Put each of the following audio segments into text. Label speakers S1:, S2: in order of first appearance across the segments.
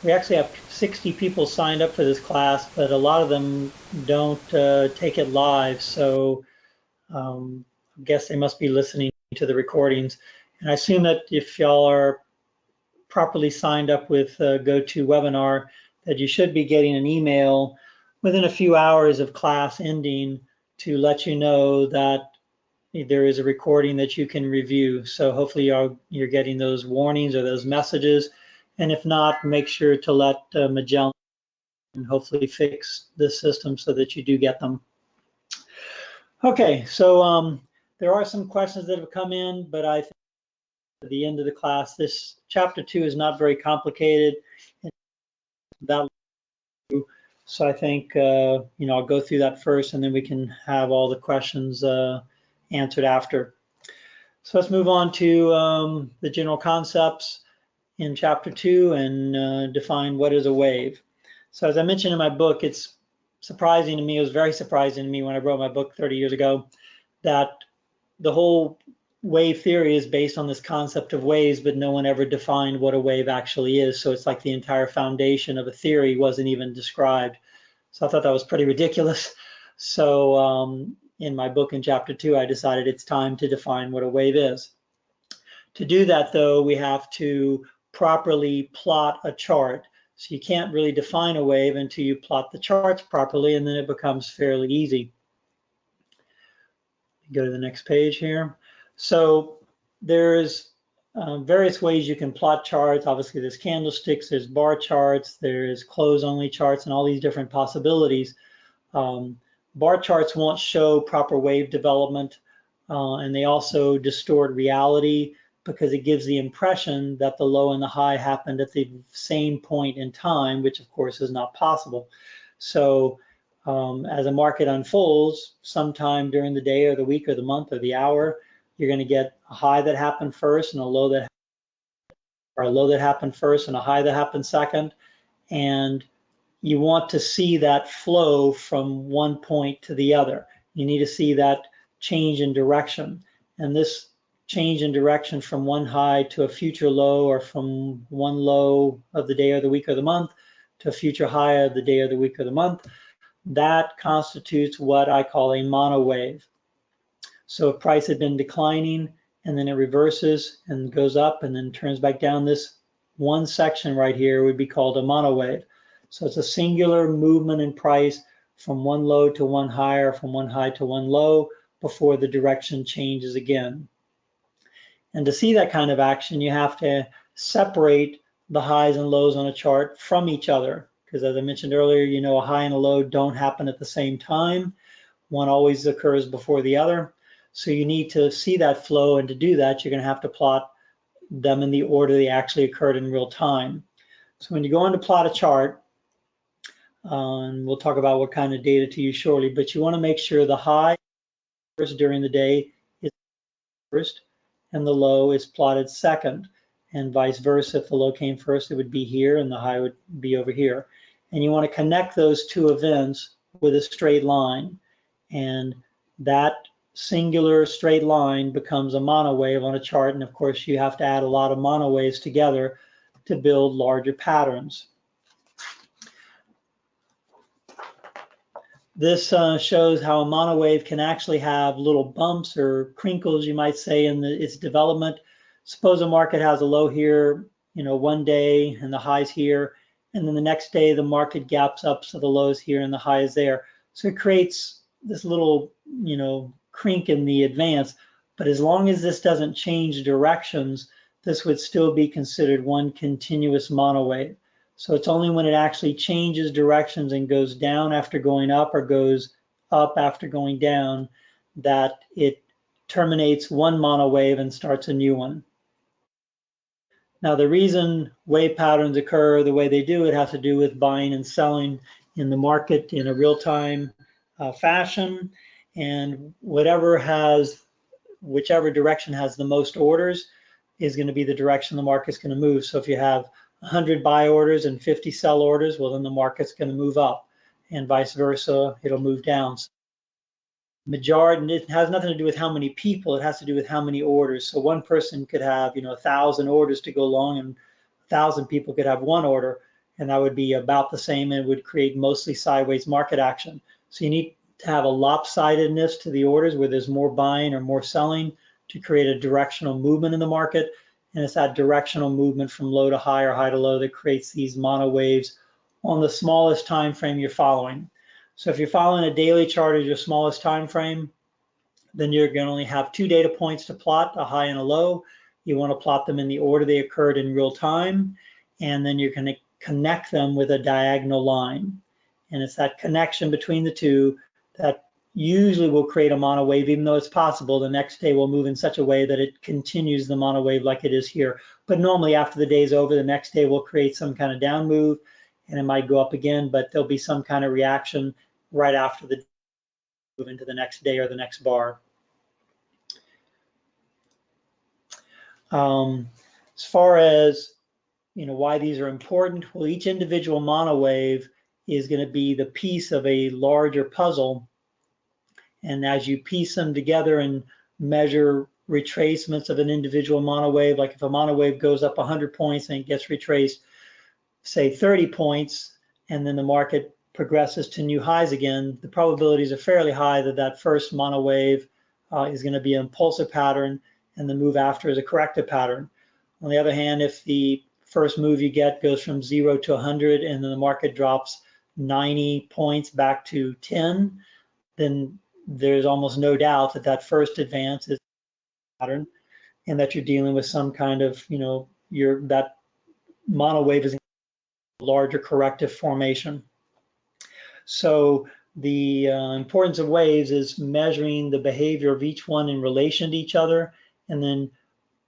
S1: we actually have 60 people signed up for this class, but a lot of them don't take it live. So I guess they must be listening to the recordings. And I assume that if y'all are properly signed up with GoToWebinar, that you should be getting an email within a few hours of class ending to let you know that there is a recording that you can review. So hopefully you're getting those warnings or those messages. And if not, make sure to let Magellan and hopefully fix the system so that you do get them. Okay, so there are some questions that have come in, but I think at the end of the class, this chapter 2 is not very complicated. So I think I'll go through that first, and then we can have all the questions answered after. So let's move on to the general concepts in chapter 2 and define what is a wave. So as I mentioned in my book, it's surprising to me, it was very surprising to me when I wrote my book 30 years ago, that the whole wave theory is based on this concept of waves, but no one ever defined what a wave actually is. So it's like the entire foundation of a theory wasn't even described. So I thought that was pretty ridiculous. So in my book in chapter 2, I decided it's time to define what a wave is. To do that, though, we have to properly plot a chart. So you can't really define a wave until you plot the charts properly, and then it becomes fairly easy. Go to the next page here. So there's various ways you can plot charts. Obviously, there's candlesticks, there's bar charts, there's close-only charts, and all these different possibilities. Bar charts won't show proper wave development, and they also distort reality because it gives the impression that the low and the high happened at the same point in time, which of course is not possible. So as a market unfolds, sometime during the day or the week or the month or the hour, you're going to get a high that happened first and a low that happened first and a high that happened second. And you want to see that flow from one point to the other. You need to see that change in direction. And this change in direction from one high to a future low, or from one low of the day or the week or the month to a future high of the day or the week or the month, that constitutes what I call a mono wave. So if price had been declining and then it reverses and goes up and then turns back down, this one section right here would be called a mono wave. So it's a singular movement in price from one low to one high, or from one high to one low, before the direction changes again. And to see that kind of action, you have to separate the highs and lows on a chart from each other. Because as I mentioned earlier, a high and a low don't happen at the same time. One always occurs before the other. So you need to see that flow, and to do that, you're going to have to plot them in the order they actually occurred in real time. So when you go on to plot a chart, and we'll talk about what kind of data to use shortly, but you want to make sure the high first during the day is first and the low is plotted second, and vice versa. If the low came first, it would be here and the high would be over here. And you want to connect those two events with a straight line, and that singular straight line becomes a mono wave on a chart. And of course, you have to add a lot of mono waves together to build larger patterns. This shows how a mono wave can actually have little bumps or crinkles, you might say, in its development. Suppose a market has a low here, one day, and the high's here, and then the next day the market gaps up, so the low is here and the high is there. So it creates this little, crink in the advance. But as long as this doesn't change directions, this would still be considered one continuous mono wave. So it's only when it actually changes directions and goes down after going up, or goes up after going down, that it terminates one mono wave and starts a new one. Now, the reason wave patterns occur the way they do, it has to do with buying and selling in the market in a real-time fashion. And whichever direction has the most orders is going to be the direction the market's going to move. So if you have 100 buy orders and 50 sell orders, well, then the market's going to move up, and vice versa, it'll move down. Majority, it has nothing to do with how many people, it has to do with how many orders. So one person could have 1,000 orders to go long, and 1,000 people could have one order. and that would be about the same and would create mostly sideways market action. So you need to have a lopsidedness to the orders where there's more buying or more selling to create a directional movement in the market. And it's that directional movement from low to high or high to low that creates these mono waves on the smallest time frame you're following. So if you're following a daily chart as your smallest time frame, then you're going to only have 2 data points to plot, a high and a low. You want to plot them in the order they occurred in real time, and then you're going to connect them with a diagonal line. And it's that connection between the two that usually will create a mono wave, even though it's possible the next day will move in such a way that it continues the mono wave like it is here. But normally after the day's over, the next day will create some kind of down move, and it might go up again, but there'll be some kind of reaction right after the move into the next day or the next bar. As far as why these are important, well, each individual mono wave is going to be the piece of a larger puzzle, and as you piece them together and measure retracements of an individual mono wave, like if a mono wave goes up 100 points and it gets retraced, say 30 points, and then the market progresses to new highs again, the probabilities are fairly high that that first mono wave is going to be an impulsive pattern and the move after is a corrective pattern. On the other hand, if the first move you get goes from 0 to 100 and then the market drops 90 points back to 10, then there's almost no doubt that that first advance is a pattern and that you're dealing with some kind of, that mono wave is a larger corrective formation. So the importance of waves is measuring the behavior of each one in relation to each other, and then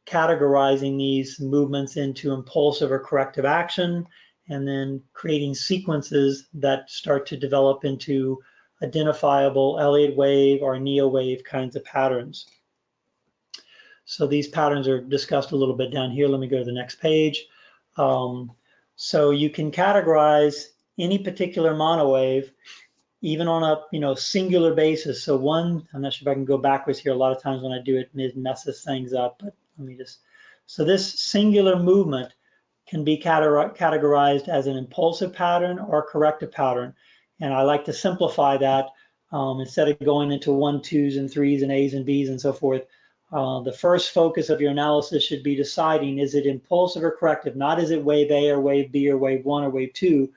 S1: categorizing these movements into impulsive or corrective action, and then creating sequences that start to develop into identifiable Elliott wave or Neo wave kinds of patterns. So these patterns are discussed a little bit down here. Let me go to the next page. So you can categorize any particular mono wave even on a singular basis. So I'm not sure if I can go backwards here. A lot of times when I do it, it messes things up, but let me just, so this singular movement can be categorized as an impulsive pattern or a corrective pattern. And I like to simplify that instead of going into 1, 2s, and 3s, and A's and B's and so forth. The first focus of your analysis should be deciding, is it impulsive or corrective? Not is it wave A or wave B or wave 1 or wave 2,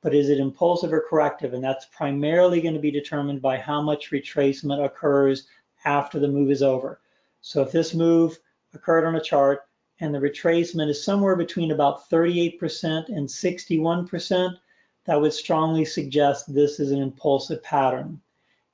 S1: but is it impulsive or corrective? And that's primarily going to be determined by how much retracement occurs after the move is over. So if this move occurred on a chart and the retracement is somewhere between about 38% and 61%, that would strongly suggest this is an impulsive pattern.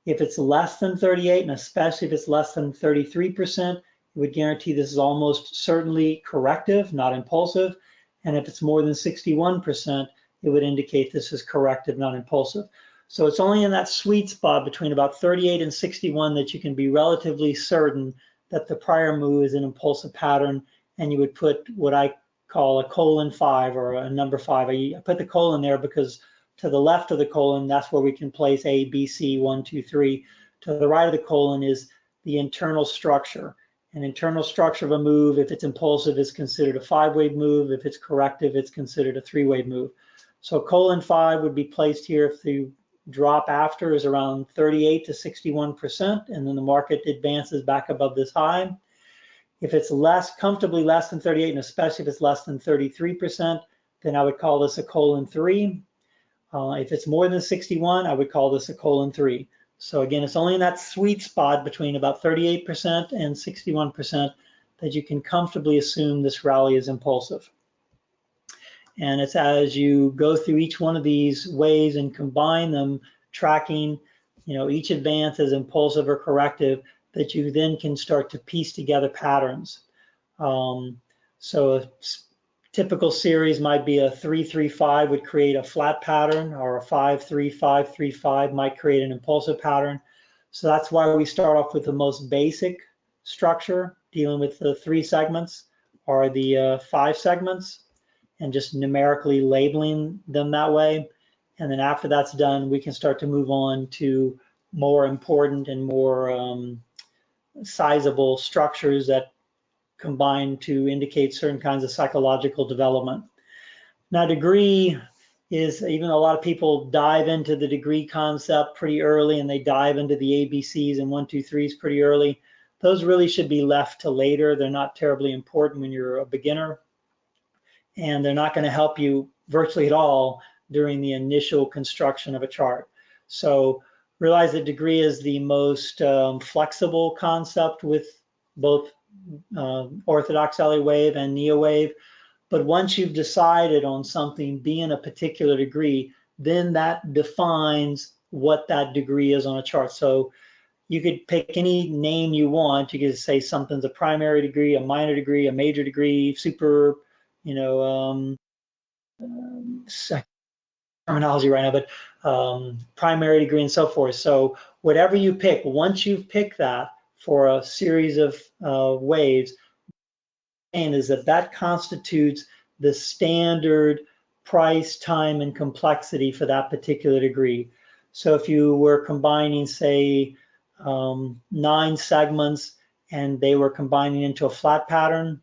S1: If it's less than 38, and especially if it's less than 33%, it would guarantee this is almost certainly corrective, not impulsive. And if it's more than 61%, it would indicate this is corrective, not impulsive. So it's only in that sweet spot between about 38 and 61 that you can be relatively certain that the prior move is an impulsive pattern, and you would put what I call a :5 or a number 5. I put the colon there because to the left of the colon, that's where we can place A, B, C, 1, 2, 3. To the right of the colon is the internal structure. An internal structure of a move, if it's impulsive, is considered a 5-wave move. If it's corrective, it's considered a 3-wave move. So :5 would be placed here if the drop after is around 38 to 61%, and then the market advances back above this high. If it's comfortably less than 38, and especially if it's less than 33%, then I would call this a :3. If it's more than 61, I would call this a :3. So again, it's only in that sweet spot between about 38% and 61% that you can comfortably assume this rally is impulsive. And it's as you go through each one of these waves and combine them, tracking, each advance as impulsive or corrective, that you then can start to piece together patterns. So a typical series might be a 3-3-5 would create a flat pattern, or a 5-3-5-3-5 might create an impulsive pattern. So that's why we start off with the most basic structure, dealing with the 3 segments or the 5 segments, and just numerically labeling them that way. And then after that's done, we can start to move on to more important and more sizable structures that combine to indicate certain kinds of psychological development. Now, degree is, even though a lot of people dive into the degree concept pretty early and they dive into the ABCs and 1, 2, 3s pretty early, those really should be left to later. They're not terribly important when you're a beginner, and they're not going to help you virtually at all during the initial construction of a chart. So realize that degree is the most flexible concept with both orthodox LA wave and neo wave. But once you've decided on something being a particular degree, then that defines what that degree is on a chart. So you could pick any name you want. You could say something's a primary degree, a minor degree, a major degree, super, you know, terminology right now, but primary degree and so forth. So whatever you pick, once you've picked that for a series of waves, and is that constitutes the standard price, time, and complexity for that particular degree. So if you were combining, say, 9 segments and they were combining into a flat pattern,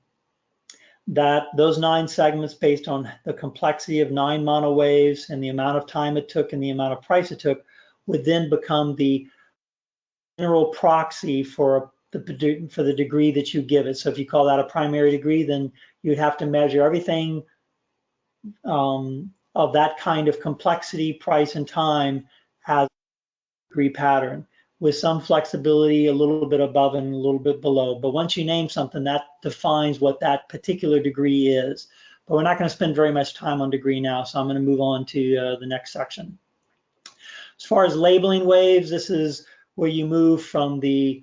S1: that those 9 segments, based on the complexity of 9 mono waves and the amount of time it took and the amount of price it took, would then become the general proxy for the degree that you give it. So if you call that a primary degree, then you'd have to measure everything of that kind of complexity, price, and time as a degree pattern, with some flexibility a little bit above and a little bit below. But once you name something, that defines what that particular degree is. But we're not going to spend very much time on degree now, so I'm going to move on to the next section. As far as labeling waves, this is where you move from the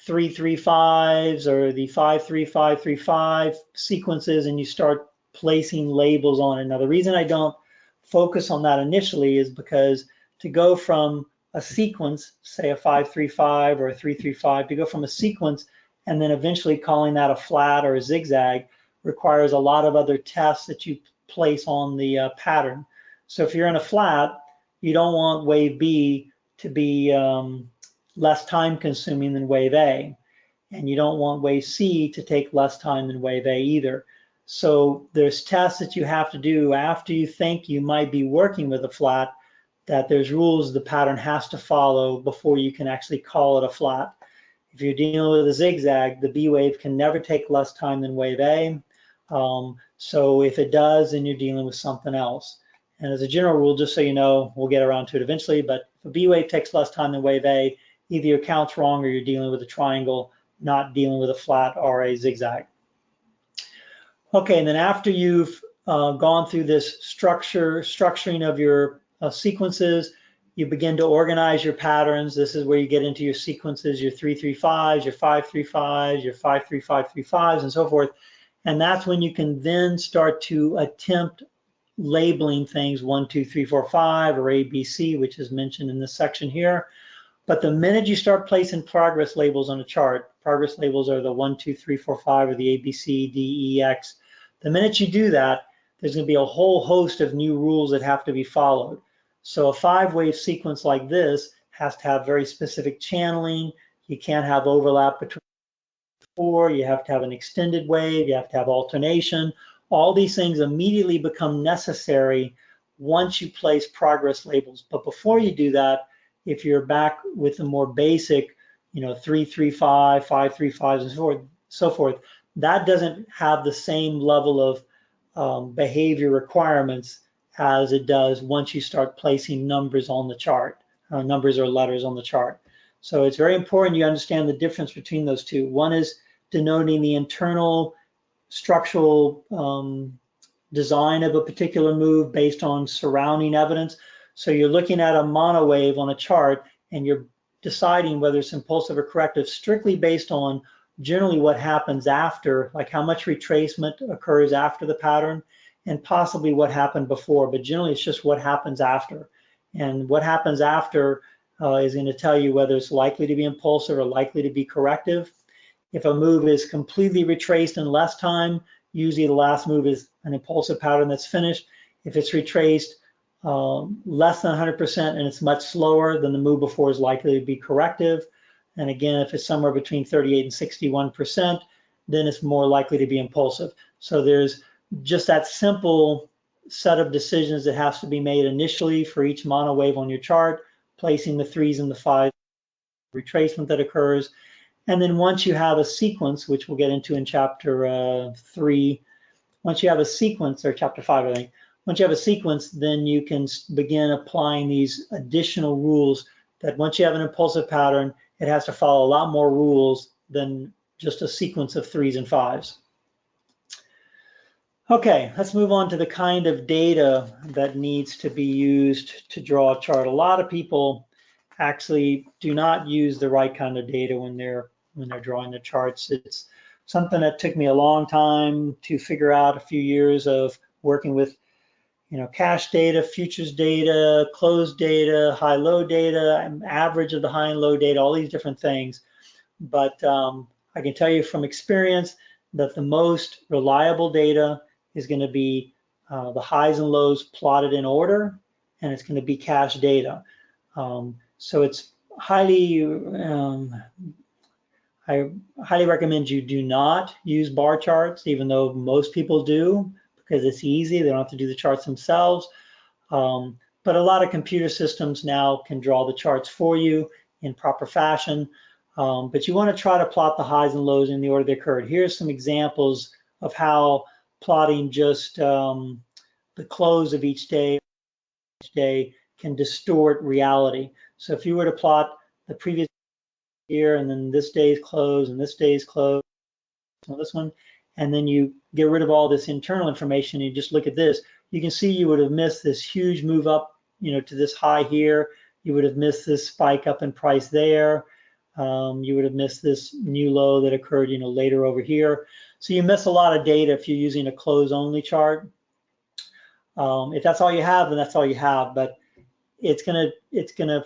S1: 3-3-5s or the 5-3-5-3-5 sequences, and you start placing labels on it. Now, the reason I don't focus on that initially is because to go from a sequence, say a 5-3-5 or a 3-3-5, to go from a sequence and then eventually calling that a flat or a zigzag requires a lot of other tests that you place on the pattern. So if you're in a flat, you don't want wave B to be less time consuming than wave A, and you don't want wave C to take less time than wave A either. So there's tests that you have to do after you think you might be working with a flat, that there's rules the pattern has to follow before you can actually call it a flat. If you're dealing with a zigzag, the B wave can never take less time than wave A. So if it does, then you're dealing with something else. And as a general rule, just so you know, we'll get around to it eventually, but if a B wave takes less time than wave A, either your count's wrong or you're dealing with a triangle, not dealing with a flat or a zigzag. Okay, and then after you've gone through this structuring of your sequences, you begin to organize your patterns. This is where you get into your sequences, your 3-3-5s, your 5-3-5s, your 5-3-5-3-5s, and so forth. And that's when you can then start to attempt labeling things 1, 2, 3, 4, 5, or ABC, which is mentioned in this section here. But the minute you start placing progress labels on a chart, progress labels are the 1, 2, 3, 4, 5, or the A, B, C, D, E, X. The minute you do that, there's going to be a whole host of new rules that have to be followed. So a 5-wave sequence like this has to have very specific channeling. You can't have overlap between 4. You have to have an extended wave. You have to have alternation. All these things immediately become necessary once you place progress labels. But before you do that, if you're back with the more basic, 3-3-5, 5-3-5s, and so forth, that doesn't have the same level of behavior requirements as it does once you start placing numbers on the chart, numbers or letters on the chart. So it's very important you understand the difference between those two. One is denoting the internal structural design of a particular move based on surrounding evidence. So you're looking at a mono wave on a chart and you're deciding whether it's impulsive or corrective strictly based on generally what happens after, like how much retracement occurs after the pattern and possibly what happened before, but generally it's just what happens after. And what happens after is going to tell you whether it's likely to be impulsive or likely to be corrective. If a move is completely retraced in less time, usually the last move is an impulsive pattern that's finished. If it's retraced less than 100% and it's much slower, then the move before is likely to be corrective. And again, if it's somewhere between 38 and 61%, then it's more likely to be impulsive. So there's just that simple set of decisions that has to be made initially for each mono wave on your chart, placing the 3s and the 5s, retracement that occurs. And then once you have a sequence, which we'll get into in chapter 3, once you have a sequence, or chapter 5, I think, once you have a sequence, then you can begin applying these additional rules that once you have an impulsive pattern, it has to follow a lot more rules than just a sequence of 3s and 5s. Okay, let's move on to the kind of data that needs to be used to draw a chart. A lot of people actually do not use the right kind of data when they're drawing the charts. It's something that took me a long time to figure out, a few years of working with, cash data, futures data, close data, high-low data, average of the high and low data, all these different things. But I can tell you from experience that the most reliable data is going to be the highs and lows plotted in order, and it's going to be cash data. So it's highly, I highly recommend you do not use bar charts, even though most people do, because it's easy. They don't have to do the charts themselves. But a lot of computer systems now can draw the charts for you in proper fashion. But you want to try to plot the highs and lows in the order they occurred. Here's some examples of how plotting just the close of each day can distort reality. So if you were to plot the previous year and then this day's close and this day's close, this one, and then you get rid of all this internal information and you just look at this, you can see you would have missed this huge move up, to this high here. You would have missed this spike up in price there. You would have missed this new low that occurred, later over here. So you miss a lot of data if you're using a close only chart. If that's all you have, then that's all you have. But it's gonna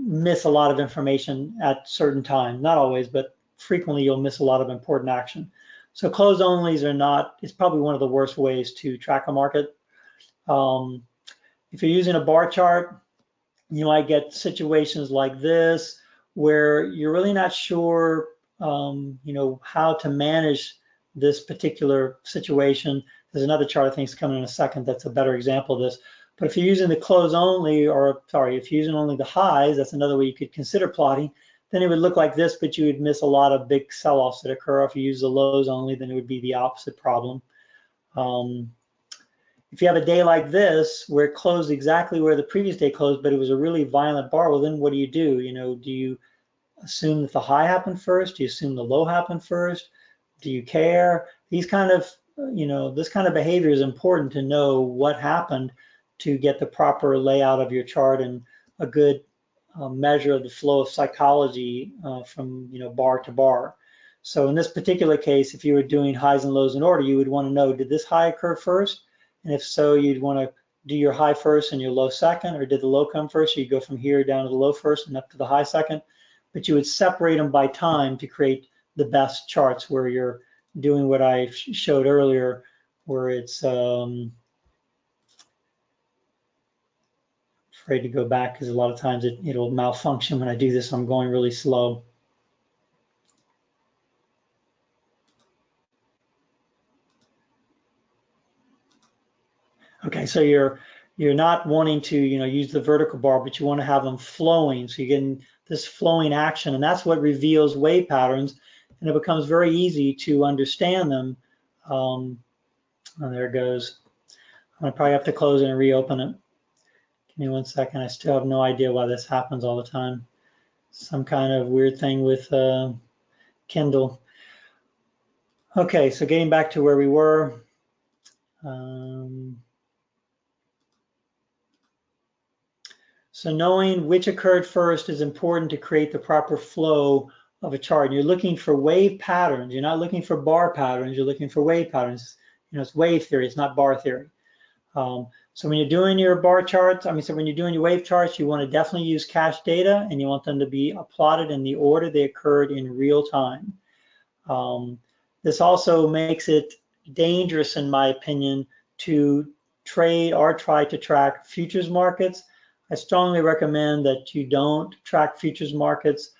S1: miss a lot of information at certain times. Not always, but frequently you'll miss a lot of important action. So close onlys are not. It's probably one of the worst ways to track a market. If you're using a bar chart, you might get situations like this where you're really not sure, how to manage this particular situation. There's another chart I think is coming in a second that's a better example of this. But if you're using the close only, or sorry, if you're using only the highs, that's another way you could consider plotting, then it would look like this, but you would miss a lot of big sell-offs that occur. If you use the lows only, then it would be the opposite problem. If you have a day like this where it closed exactly where the previous day closed, but it was a really violent bar, well, then what do? Do you assume that the high happened first? Do you assume the low happened first? Do you care? These kind of, this kind of behavior is important to know what happened to get the proper layout of your chart and a good measure of the flow of psychology from, bar to bar. So in this particular case, if you were doing highs and lows in order, you would want to know, did this high occur first? And if so, you'd want to do your high first and your low second, or did the low come first? So you go from here down to the low first and up to the high second. But you would separate them by time to create the best charts where you're doing what I showed earlier, where it's afraid to go back because a lot of times it'll malfunction when I do this. I'm going really slow. Okay, so you're not wanting to use the vertical bar, but you want to have them flowing. So you're getting this flowing action, and that's what reveals wave patterns, and it becomes very easy to understand them. Oh, there it goes. I'm gonna probably have to close it and reopen it. Give me 1 second. I still have no idea why this happens all the time. Some kind of weird thing with Kindle. Okay, so getting back to where we were. So knowing which occurred first is important to create the proper flow of a chart. You're looking for wave patterns. You're not looking for bar patterns. You're looking for wave patterns. It's wave theory. It's not bar theory. So when you're doing your bar charts, when you're doing your wave charts, you want to definitely use cache data, and you want them to be plotted in the order they occurred in real time. This also makes it dangerous, in my opinion, to trade or try to track futures markets. I strongly recommend that you don't track futures markets,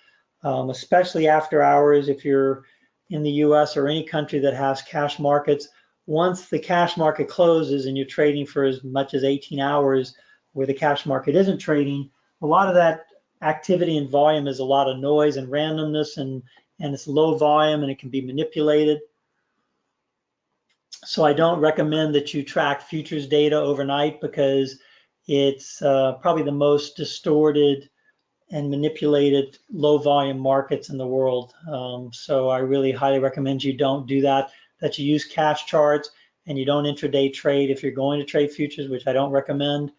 S1: especially after hours. If you're in the US or any country that has cash markets, once the cash market closes and you're trading for as much as 18 hours where the cash market isn't trading, a lot of that activity and volume is a lot of noise and randomness, and it's low volume and it can be manipulated. So I don't recommend that you track futures data overnight because it's probably the most distorted and manipulated low volume markets in the world. So I really highly recommend you don't do that, that you use cash charts and you don't intraday trade if you're going to trade futures, which I don't recommend.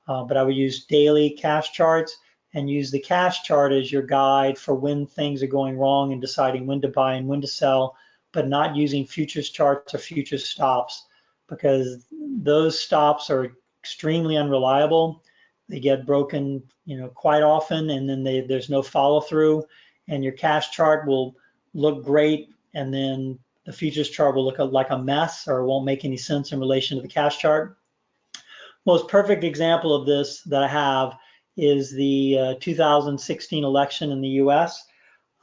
S1: But I would use daily cash charts and use the cash chart as your guide for when things are going wrong and deciding when to buy and when to sell, but not using futures charts or futures stops, because those stops are extremely unreliable. They get broken, quite often, and then there's no follow through, and your cash chart will look great, and then the futures chart will look like a mess or won't make any sense in relation to the cash chart. Most perfect example of this that I have is the 2016 election in the US.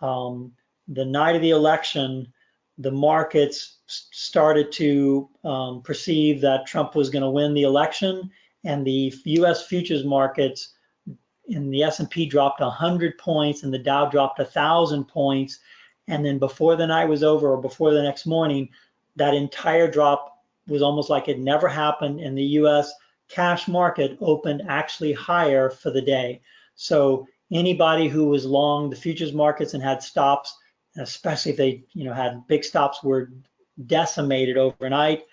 S1: The night of the election, the markets started to perceive that Trump was going to win the election, and the US futures markets in the S&P dropped 100 points and the Dow dropped 1,000 points. And then before the night was over, or before the next morning, that entire drop was almost like it never happened, and the US cash market opened actually higher for the day. So anybody who was long the futures markets and had stops, especially if they had big stops, were decimated overnight,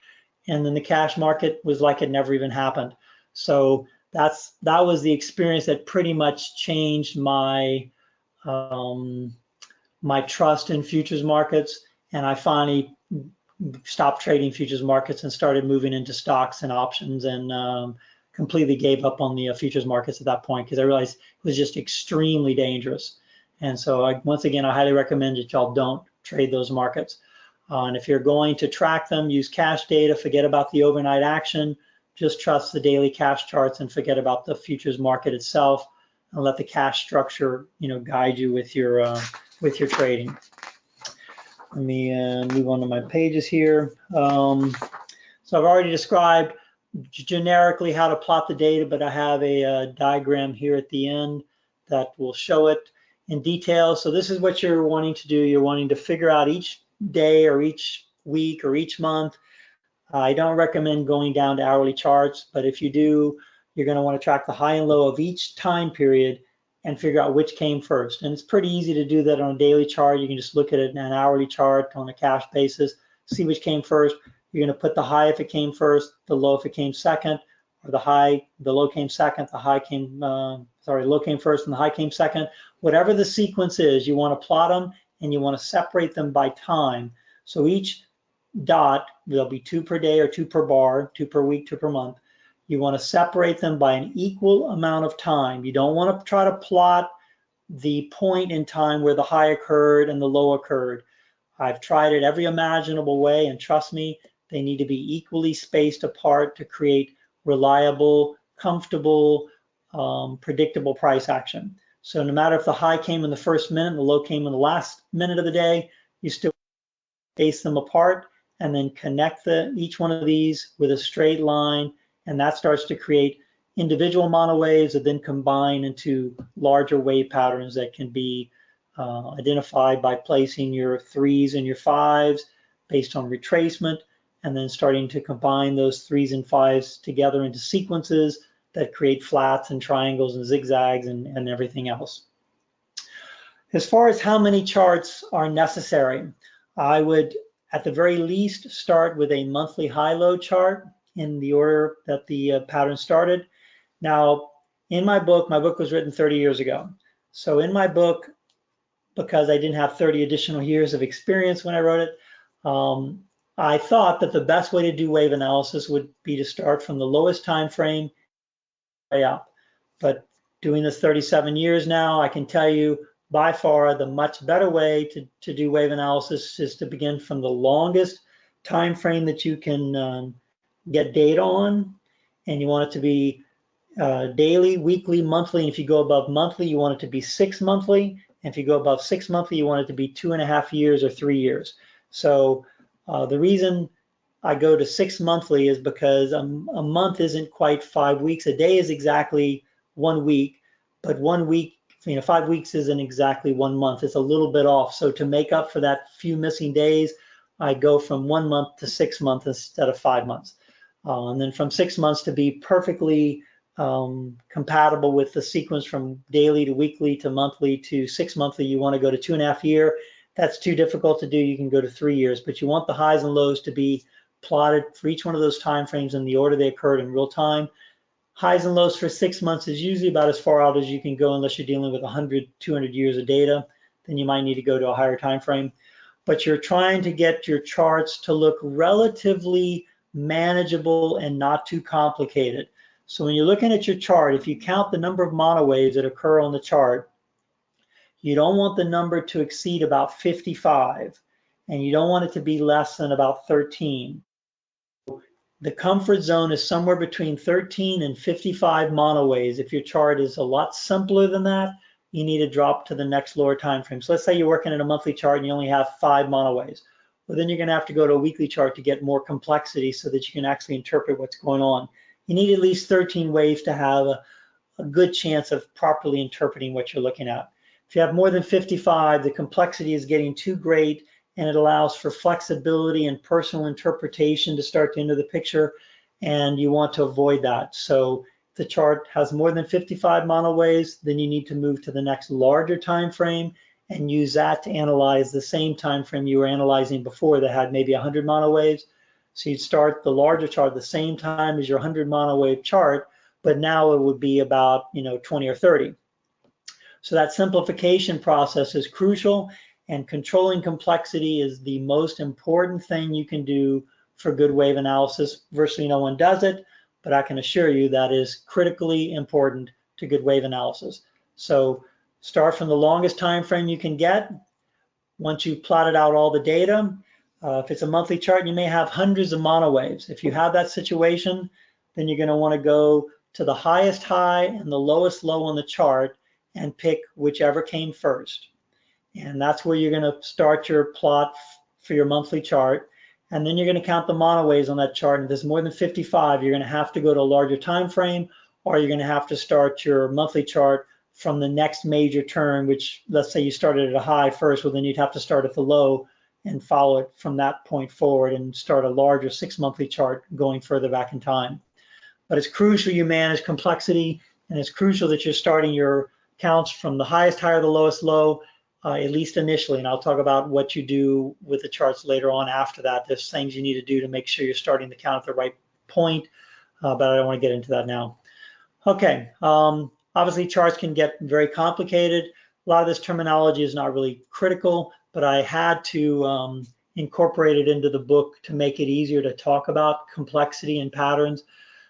S1: and then the cash market was like it never even happened. So that was the experience that pretty much changed my my trust in futures markets, and I finally stopped trading futures markets and started moving into stocks and options, and completely gave up on the futures markets at that point because I realized it was just extremely dangerous. And so once again, I highly recommend that y'all don't trade those markets. And if you're going to track them, use cash data, forget about the overnight action, just trust the daily cash charts and forget about the futures market itself, and let the cash structure guide you with your trading. Let me move on to my pages here. So I've already described generically how to plot the data, but I have a diagram here at the end that will show it in detail. So this is what you're wanting to do. You're wanting to figure out each day or each week or each month. I don't recommend going down to hourly charts, but if you do, you're going to want to track the high and low of each time period and figure out which came first. And it's pretty easy to do that on a daily chart. You can just look at it in an hourly chart on a cash basis, see which came first. You're going to put the high if it came first, the low if it came second, or the low came second, low came first and the high came second. Whatever the sequence is, you want to plot them and you want to separate them by time. So each dot, there'll be 2 per day or 2 per bar, 2 per week, 2 per month. You want to separate them by an equal amount of time. You don't want to try to plot the point in time where the high occurred and the low occurred. I've tried it every imaginable way, and trust me, they need to be equally spaced apart to create reliable, comfortable, predictable price action. So no matter if the high came in the first minute and the low came in the last minute of the day, you still space them apart and then connect each one of these with a straight line, and that starts to create individual monowaves that then combine into larger wave patterns that can be identified by placing your 3s and your 5s based on retracement, and then starting to combine those 3s and 5s together into sequences that create flats and triangles and zigzags and everything else. As far as how many charts are necessary, I would at the very least start with a monthly high-low chart in the order that the pattern started. Now, in my book was written 30 years ago. So in my book, because I didn't have 30 additional years of experience when I wrote it, I thought that the best way to do wave analysis would be to start from the lowest time frame way up. But doing this 37 years now, I can tell you by far the much better way to do wave analysis is to begin from the longest time frame that you can get data on, and you want it to be daily, weekly, monthly, and if you go above monthly, you want it to be 6 monthly, and if you go above 6 monthly, you want it to be 2.5 years or 3 years. So the reason I go to 6 monthly is because a month isn't quite 5 weeks. A day is exactly 1 week, but 1 week, 5 weeks isn't exactly 1 month. It's a little bit off. So to make up for that few missing days, I go from 1 month to 6 months instead of 5 months. And then from 6 months to be perfectly compatible with the sequence from daily to weekly to monthly to 6 monthly, you want to go to 2.5 years. That's too difficult to do. You can go to 3 years, but you want the highs and lows to be plotted for each one of those time frames in the order they occurred in real time. Highs and lows for 6 months is usually about as far out as you can go unless you're dealing with 100, 200 years of data. Then you might need to go to a higher time frame. But you're trying to get your charts to look relatively manageable and not too complicated. So when you're looking at your chart, if you count the number of monowaves that occur on the chart, you don't want the number to exceed about 55, and you don't want it to be less than about 13. The comfort zone is somewhere between 13 and 55 monowaves. If your chart is a lot simpler than that, you need to drop to the next lower time frame. So let's say you're working in a monthly chart and you only have 5 monowaves. Well, then you're going to have to go to a weekly chart to get more complexity so that you can actually interpret what's going on. You need at least 13 waves to have a good chance of properly interpreting what you're looking at. If you have more than 55, the complexity is getting too great, and it allows for flexibility and personal interpretation to start to enter the picture, and you want to avoid that. So if the chart has more than 55 monowaves, then you need to move to the next larger time frame and use that to analyze the same time frame you were analyzing before that had maybe 100 monowaves. So you'd start the larger chart at the same time as your 100 monowave chart, but now it would be about 20 or 30. So that simplification process is crucial, and controlling complexity is the most important thing you can do for good wave analysis. Virtually no one does it, but I can assure you that is critically important to good wave analysis. So start from the longest time frame you can get. Once you've plotted out all the data, if it's a monthly chart, you may have hundreds of monowaves. If you have that situation, then you're going to want to go to the highest high and the lowest low on the chart and pick whichever came first. And that's where you're going to start your plot for your monthly chart. And then you're going to count the monowaves on that chart. And if there's more than 55, you're going to have to go to a larger time frame, or you're going to have to start your monthly chart from the next major turn, which, let's say you started at a high first, well, then you'd have to start at the low and follow it from that point forward and start a larger 6 monthly chart going further back in time. But it's crucial you manage complexity, and it's crucial that you're starting your counts from the highest high or the lowest low, at least initially. And I'll talk about what you do with the charts later on after that. There's things you need to do to make sure you're starting the count at the right point, but I don't want to get into that now. Okay, obviously charts can get very complicated. A lot of this terminology is not really critical, but I had to incorporate it into the book to make it easier to talk about complexity and patterns.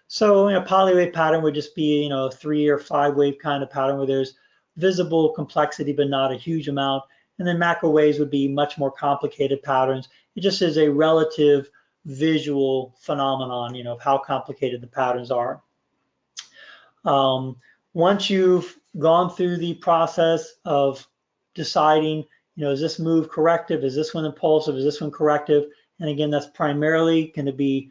S1: So a polywave pattern would just be a 3 or 5 wave kind of pattern where there's visible complexity but not a huge amount. And then macro waves would be much more complicated patterns. It just is a relative visual phenomenon, of how complicated the patterns are. Once you've gone through the process of deciding, is this move corrective? Is this one impulsive? Is this one corrective? And again, that's primarily going to be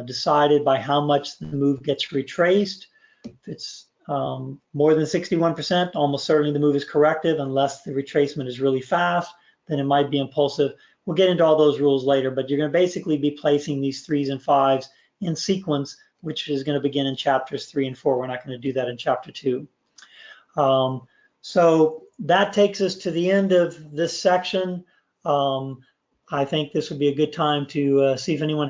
S1: decided by how much the move gets retraced. If it's more than 61%, almost certainly the move is corrective. Unless the retracement is really fast, then it might be impulsive. We'll get into all those rules later, but you're going to basically be placing these 3s and 5s in sequence, which is going to begin in chapters 3 and 4. We're not going to do that in chapter 2. So that takes us to the end of this section. I think this would be a good time to see if anyone.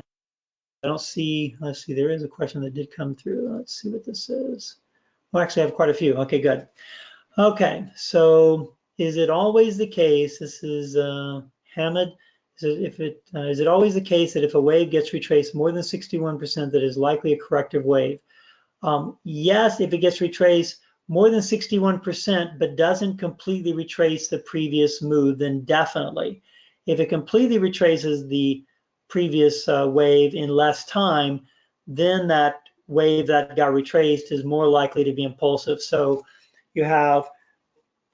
S1: I don't see, let's see, there is a question that did come through. Let's see what this is. Well, actually I have quite a few. Okay, good. Okay, so is it always the case, this is Hamid, is it always the case that if a wave gets retraced more than 61%, that is likely a corrective wave? Yes, if it gets retraced more than 61%, but doesn't completely retrace the previous move, then definitely. If it completely retraces the previous wave in less time, then that wave that got retraced is more likely to be impulsive. So you have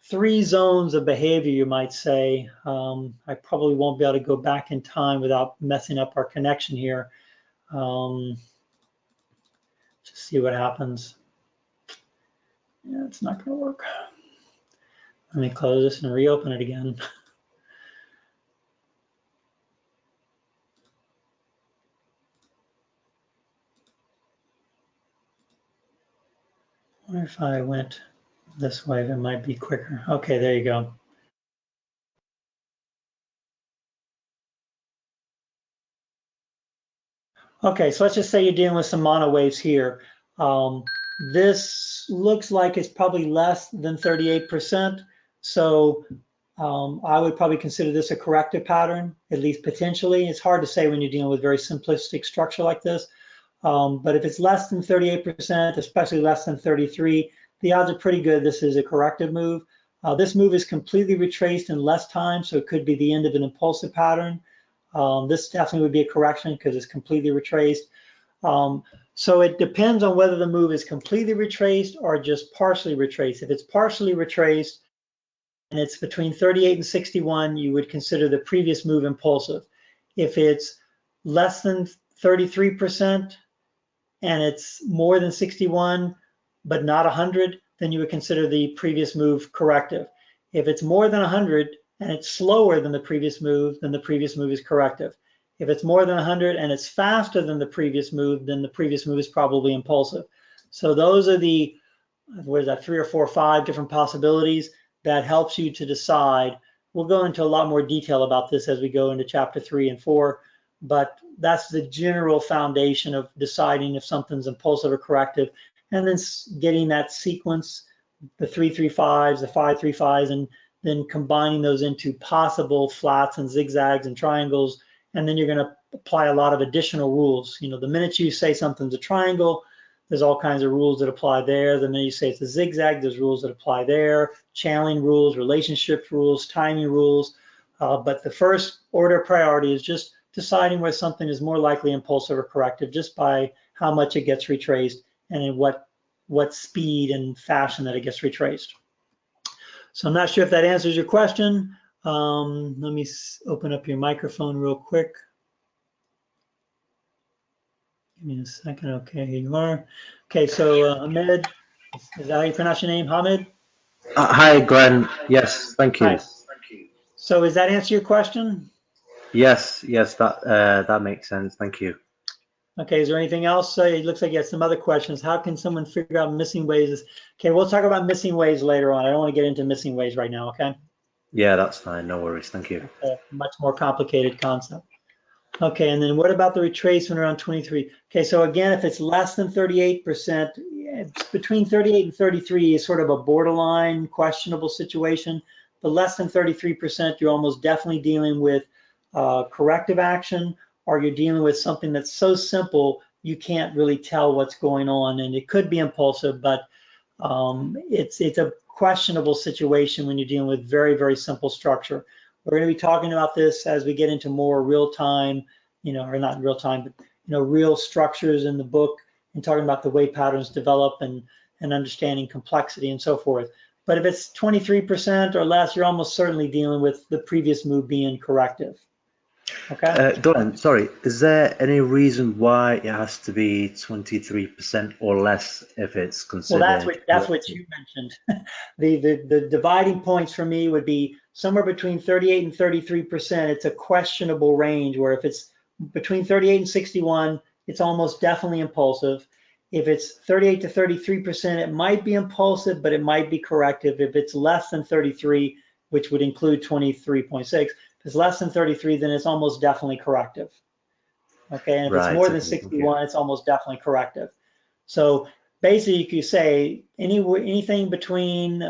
S1: three zones of behavior, you might say. I probably won't be able to go back in time without messing up our connection here. Just see what happens. Yeah, it's not going to work. Let me close this and reopen it again. I wonder if I went this way, it might be quicker. Okay, there you go. Okay, so let's just say you're dealing with some mono waves here. This looks like it's probably less than 38%. So I would probably consider this a corrective pattern, at least potentially. It's hard to say when you're dealing with very simplistic structure like this. But if it's less than 38%, especially less than 33, the odds are pretty good this is a corrective move. This move is completely retraced in less time, so it could be the end of an impulsive pattern. This definitely would be a correction because it's completely retraced. So it depends on whether the move is completely retraced or just partially retraced. If it's partially retraced and it's between 38 and 61, you would consider the previous move impulsive. If it's less than 33% and it's more than 61 but not 100, then you would consider the previous move corrective. If it's more than 100 and it's slower than the previous move, then the previous move is corrective. If it's more than 100 and it's faster than the previous move, then the previous move is probably impulsive. So those are the, what is that, 3 or 4 or 5 different possibilities that helps you to decide. We'll go into a lot more detail about this as we go into chapter 3 and 4, but that's the general foundation of deciding if something's impulsive or corrective, and then getting that sequence, the 3-3-5s, the 5-3-5s, and then combining those into possible flats and zigzags and triangles. And then you're going to apply a lot of additional rules. You know, the minute you say something's a triangle, there's all kinds of rules that apply there. The minute you say it's a zigzag, there's rules that apply there, channeling rules, relationship rules, timing rules. But the first order of priority is just deciding whether something is more likely impulsive or corrective just by how much it gets retraced and in what speed and fashion that it gets retraced. So I'm not sure if that answers your question. Let me open up your microphone real quick. Give me a second. Okay, here you are. Okay, so Ahmed, is that how you pronounce your name, Hamid?
S2: Hi, Glenn. Yes, thank you.
S1: Hi. So does that answer your question?
S2: Yes, that makes sense. Thank you.
S1: Okay, is there anything else? It looks like you have some other questions. How can someone figure out missing waves? Okay, we'll talk about missing waves later on. I don't want to get into missing waves right now, okay?
S2: Yeah, that's fine. No worries. Thank you.
S1: A much more complicated concept. Okay, and then what about the retracement around 23? Okay, so again, if it's less than 38%, it's between 38 and 33 is sort of a borderline questionable situation. But less than 33%, you're almost definitely dealing with corrective action, or you're dealing with something that's so simple you can't really tell what's going on, and it could be impulsive, but it's a questionable situation when you're dealing with very, very simple structure. We're going to be talking about this as we get into more real-time, or not real-time, but real structures in the book, and talking about the way patterns develop and understanding complexity and so forth. But if it's 23% or less, you're almost certainly dealing with the previous move being corrective. Okay.
S2: Glenn, sorry, is there any reason why it has to be 23% or less if it's considered?
S1: Well, that's what you mentioned. the dividing points for me would be somewhere between 38 and 33%. It's a questionable range where if it's between 38 and 61, it's almost definitely impulsive. If it's 38 to 33%, it might be impulsive, but it might be corrective. If it's less than 33, which would include 23.6, if it's less than 33, then it's almost definitely corrective. Okay, and if it's more than 61, it's almost definitely corrective. So basically, you could say anything between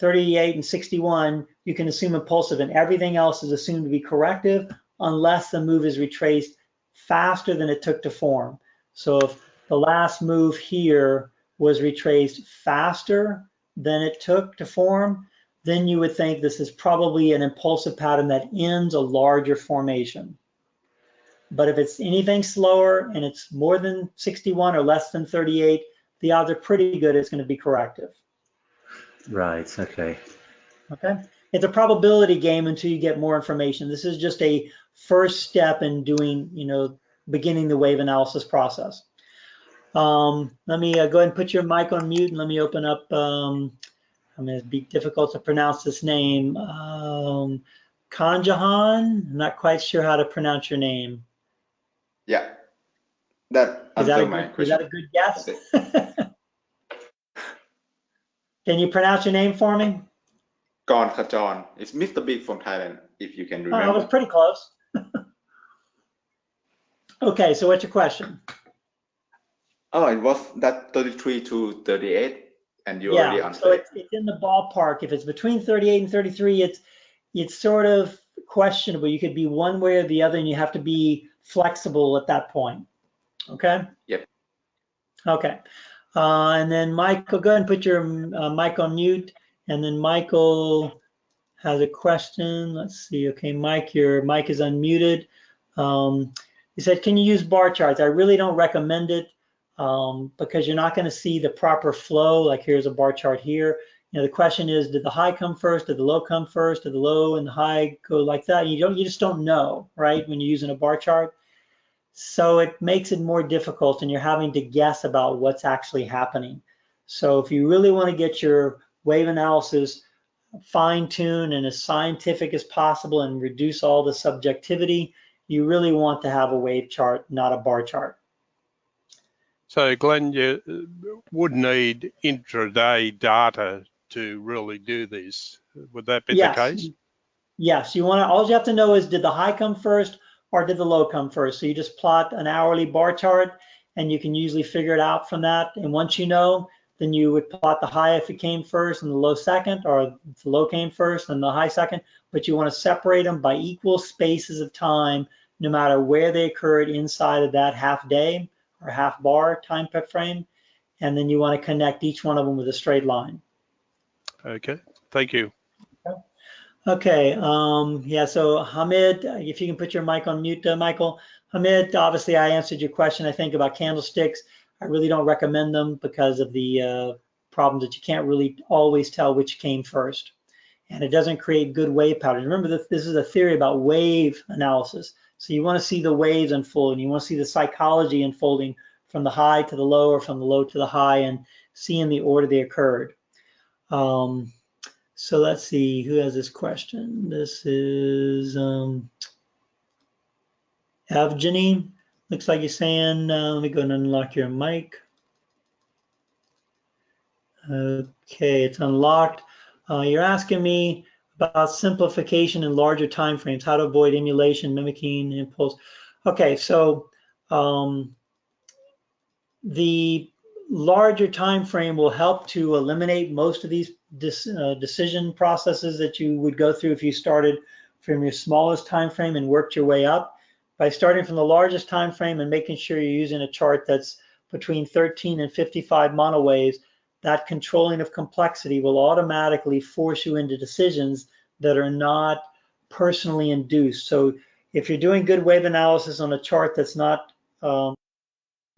S1: 38 and 61, you can assume impulsive, and everything else is assumed to be corrective unless the move is retraced faster than it took to form. So if the last move here was retraced faster than it took to form, then you would think this is probably an impulsive pattern that ends a larger formation. But if it's anything slower and it's more than 61 or less than 38, the odds are pretty good it's going to be corrective.
S2: Right. Okay.
S1: Okay. It's a probability game until you get more information. This is just a first step in doing, beginning the wave analysis process. Let me go ahead and put your mic on mute and let me open up, I mean, it'd be difficult to pronounce this name. Kanjahan, I'm not quite sure how to pronounce your name.
S3: Yeah, that
S1: Is that
S3: answer
S1: a
S3: my
S1: good, is that a
S3: question.
S1: good guess?
S3: That's it.
S1: Can you pronounce your name for me?
S3: Gone Khajon. It's Mr. Big from Thailand, if you can
S1: Oh, I was
S3: remember.
S1: pretty close. Okay, so what's your question?
S3: Oh, it was that 33 to 38, and you already
S1: Yeah, so
S3: answered it.
S1: it's in the ballpark. If it's between 38 and 33, it's sort of questionable. You could be one way or the other, and you have to be flexible at that point. Okay?
S3: Yep.
S1: Okay. And then Michael, go ahead and put your mic on mute. And then Michael has a question. Let's see. Okay, Mike, your mic is unmuted. He said, can you use bar charts? I really don't recommend it because you're not going to see the proper flow. Like here's a bar chart here. The question is, did the high come first? Did the low come first? Did the low and the high go like that? You just don't know, right? When you're using a bar chart. So it makes it more difficult and you're having to guess about what's actually happening. So if you really want to get your wave analysis fine-tuned and as scientific as possible and reduce all the subjectivity, you really want to have a wave chart, not a bar chart.
S4: So Glenn, you would need intraday data to really do this. Would that be the case?
S1: Yes, all you have to know is, did the high come first or did the low come first? So you just plot an hourly bar chart and you can usually figure it out from that. And once you know, then you would plot the high if it came first and the low second, or if the low came first and the high second, but you want to separate them by equal spaces of time, no matter where they occurred inside of that half day or half bar time frame. And then you want to connect each one of them with a straight line.
S4: Okay, thank you.
S1: Okay, yeah, so Hamid, if you can put your mic on mute, Michael. Hamid, obviously I answered your question, I think, about candlesticks. I really don't recommend them because of the problems that you can't really always tell which came first. And it doesn't create good wave patterns. Remember, this is a theory about wave analysis. So you want to see the waves unfold, and you want to see the psychology unfolding from the high to the low, or from the low to the high, and see in the order they occurred. So let's see, who has this question? This is Evgeny. Looks like you're saying, let me go and unlock your mic. Okay, it's unlocked. You're asking me about simplification in larger time frames, how to avoid emulation, mimicking, impulse. Okay, so the larger time frame will help to eliminate most of these decision processes that you would go through if you started from your smallest time frame and worked your way up. By starting from the largest time frame and making sure you're using a chart that's between 13 and 55 monowaves, that controlling of complexity will automatically force you into decisions that are not personally induced. So if you're doing good wave analysis on a chart that's not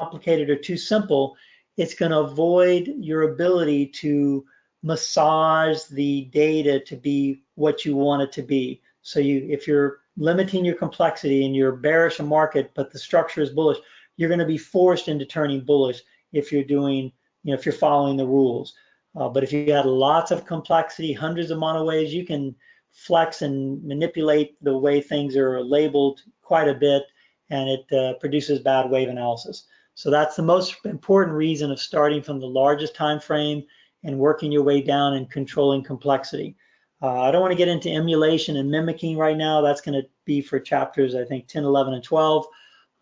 S1: complicated or too simple, it's going to avoid your ability to massage the data to be what you want it to be. So if you're limiting your complexity and you're bearish a market, but the structure is bullish, you're going to be forced into turning bullish if you're doing, if you're following the rules. But if you got lots of complexity, hundreds of monowaves, you can flex and manipulate the way things are labeled quite a bit, and it produces bad wave analysis. So that's the most important reason of starting from the largest time frame and working your way down and controlling complexity. I don't want to get into emulation and mimicking right now. That's going to be for chapters, I think, 10, 11, and 12.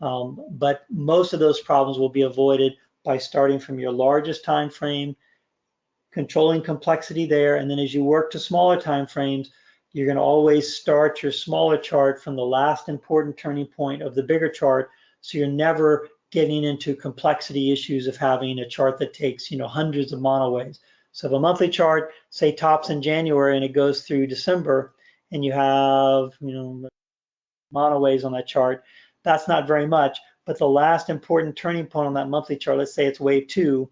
S1: But most of those problems will be avoided by starting from your largest time frame, controlling complexity there, and then as you work to smaller time frames, you're going to always start your smaller chart from the last important turning point of the bigger chart, so you're never getting into complexity issues of having a chart that takes, hundreds of monowaves. So if a monthly chart, say, tops in January and it goes through December, and you have, monowaves on that chart, that's not very much. But the last important turning point on that monthly chart, let's say it's wave 2,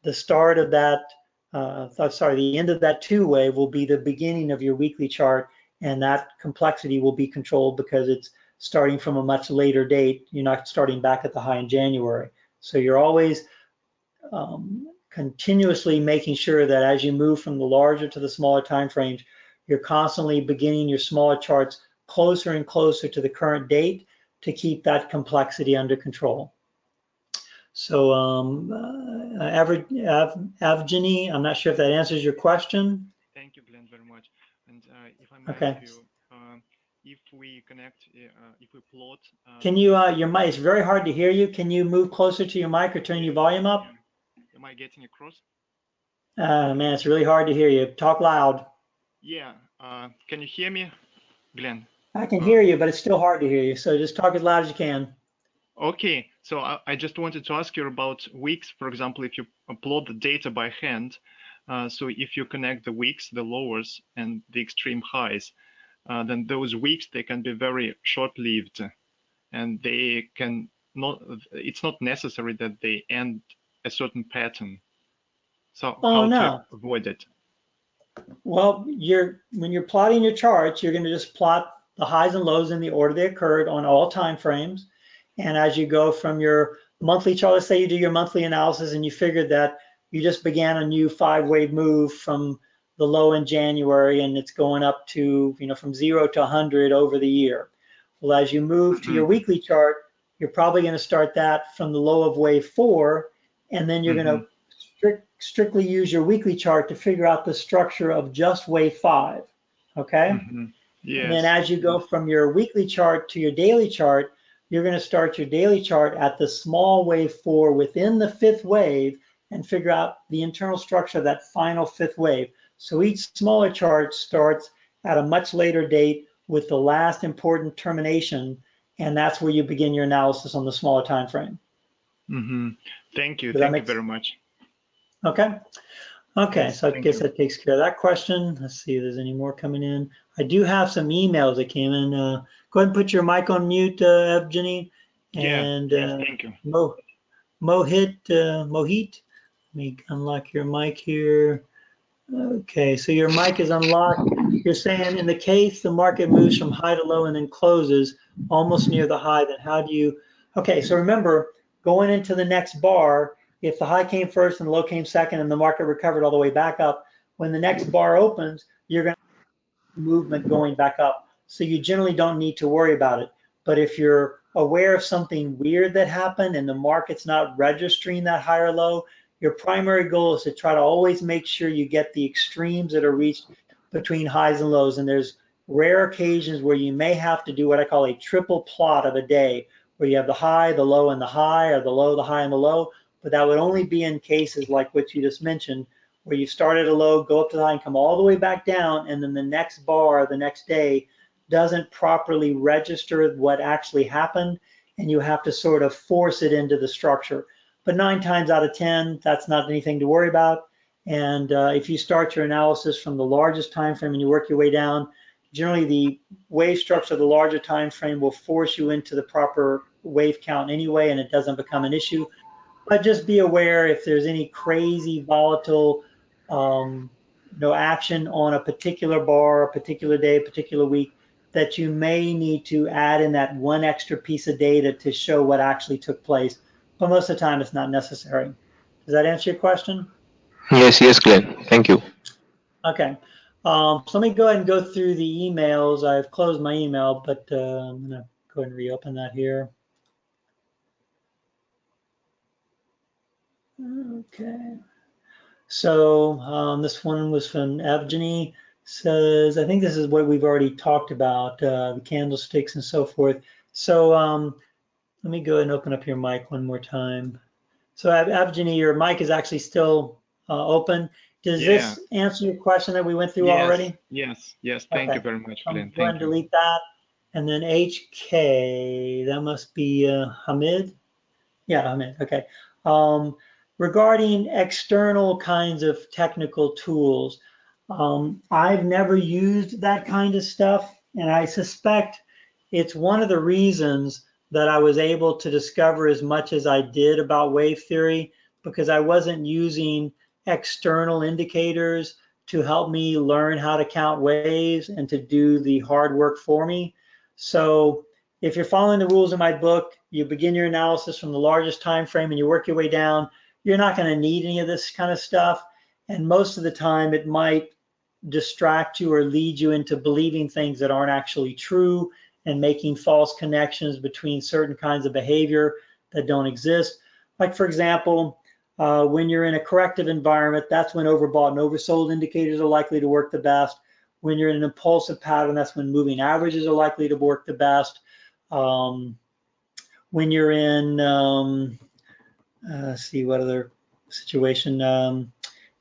S1: the start of that the end of that 2 wave will be the beginning of your weekly chart, and that complexity will be controlled because it's starting from a much later date. You're not starting back at the high in January. So you're always continuously making sure that as you move from the larger to the smaller time frames, you're constantly beginning your smaller charts closer and closer to the current date to keep that complexity under control. So Evgeny, I'm not sure if that answers your question.
S5: Thank you, Glenn, very much. And if I may
S1: Okay.
S5: ask you, if we connect, if we plot.
S1: Can you, your mic, it's very hard to hear you. Can you move closer to your mic or turn your volume up?
S5: Am I getting across?
S1: Man, it's really hard to hear you. Talk loud.
S5: Yeah. Can you hear me, Glenn?
S1: I can hear you, but it's still hard to hear you. So just talk as loud as you can.
S5: Okay. So I just wanted to ask you about weeks. For example, if you plot the data by hand, so if you connect the weeks, the lowers, and the extreme highs, then those weeks, they can be very short-lived, and they can not. It's not necessary that they end a certain pattern. So how to avoid it?
S1: Well, when you're plotting your charts, you're going to just plot the highs and lows in the order they occurred on all time frames. And as you go from your monthly chart, let's say you do your monthly analysis and you figured that you just began a new 5-wave move from the low in January, and it's going up to, from 0 to 100 over the year. Well, as you move to your weekly chart, you're probably going to start that from the low of wave 4, and then you're going to strictly use your weekly chart to figure out the structure of just wave 5. Okay?
S5: Yes.
S1: And then as you go from your weekly chart to your daily chart, you're going to start your daily chart at the small wave 4 within the 5th wave and figure out the internal structure of that final 5th wave. So each smaller chart starts at a much later date with the last important termination, and that's where you begin your analysis on the smaller time frame.
S5: Thank you. Thank you very much.
S1: Okay. Okay,
S5: Yes,
S1: so I guess that takes care of that question. Let's see if there's any more coming in. I do have some emails that came in. Go ahead and put your mic on mute, Evgeny. And
S5: yes, thank you.
S1: Mohit, let me unlock your mic here. Okay, so your mic is unlocked. You're saying in the case the market moves from high to low and then closes almost near the high, then how do you, okay, so remember, going into the next bar, if the high came first and the low came second and the market recovered all the way back up, when the next bar opens, you're going to have movement going back up. So you generally don't need to worry about it. But if you're aware of something weird that happened and the market's not registering that high or low, your primary goal is to try to always make sure you get the extremes that are reached between highs and lows. And there's rare occasions where you may have to do what I call a triple plot of a day, where you have the high, the low, and the high, or the low, the high, and the low. But that would only be in cases like what you just mentioned, where you start at a low, go up to the high, and come all the way back down, and then the next bar, the next day, doesn't properly register what actually happened, and you have to sort of force it into the structure. But 9 times out of 10, that's not anything to worry about. And if you start your analysis from the largest time frame and you work your way down, generally the wave structure of the larger time frame will force you into the proper wave count anyway, and it doesn't become an issue. But just be aware if there's any crazy volatile action on a particular bar, a particular day, a particular week, that you may need to add in that one extra piece of data to show what actually took place. But most of the time, it's not necessary. Does that answer your question?
S6: Yes, Glenn. Thank you.
S1: Okay. So let me go ahead and go through the emails. I've closed my email, but I'm going to go ahead and reopen that here. Okay. So this one was from Evgeny. Says, I think this is what we've already talked about, the candlesticks and so forth. So let me go ahead and open up your mic one more time. So Evgeny, your mic is actually still open. Does this answer your question that we went through already?
S5: Yes. Thank you very much, Glenn.
S1: Go ahead and delete that. And then HK, that must be Hamid. Yeah, Hamid, okay. Regarding external kinds of technical tools, I've never used that kind of stuff, and I suspect it's one of the reasons that I was able to discover as much as I did about wave theory, because I wasn't using external indicators to help me learn how to count waves and to do the hard work for me. So if you're following the rules in my book, you begin your analysis from the largest time frame and you work your way down, you're not going to need any of this kind of stuff. And most of the time it might distract you or lead you into believing things that aren't actually true and making false connections between certain kinds of behavior that don't exist. Like, for example, when you're in a corrective environment, that's when overbought and oversold indicators are likely to work the best. When you're in an impulsive pattern, that's when moving averages are likely to work the best. When you're in, let's see what other situation,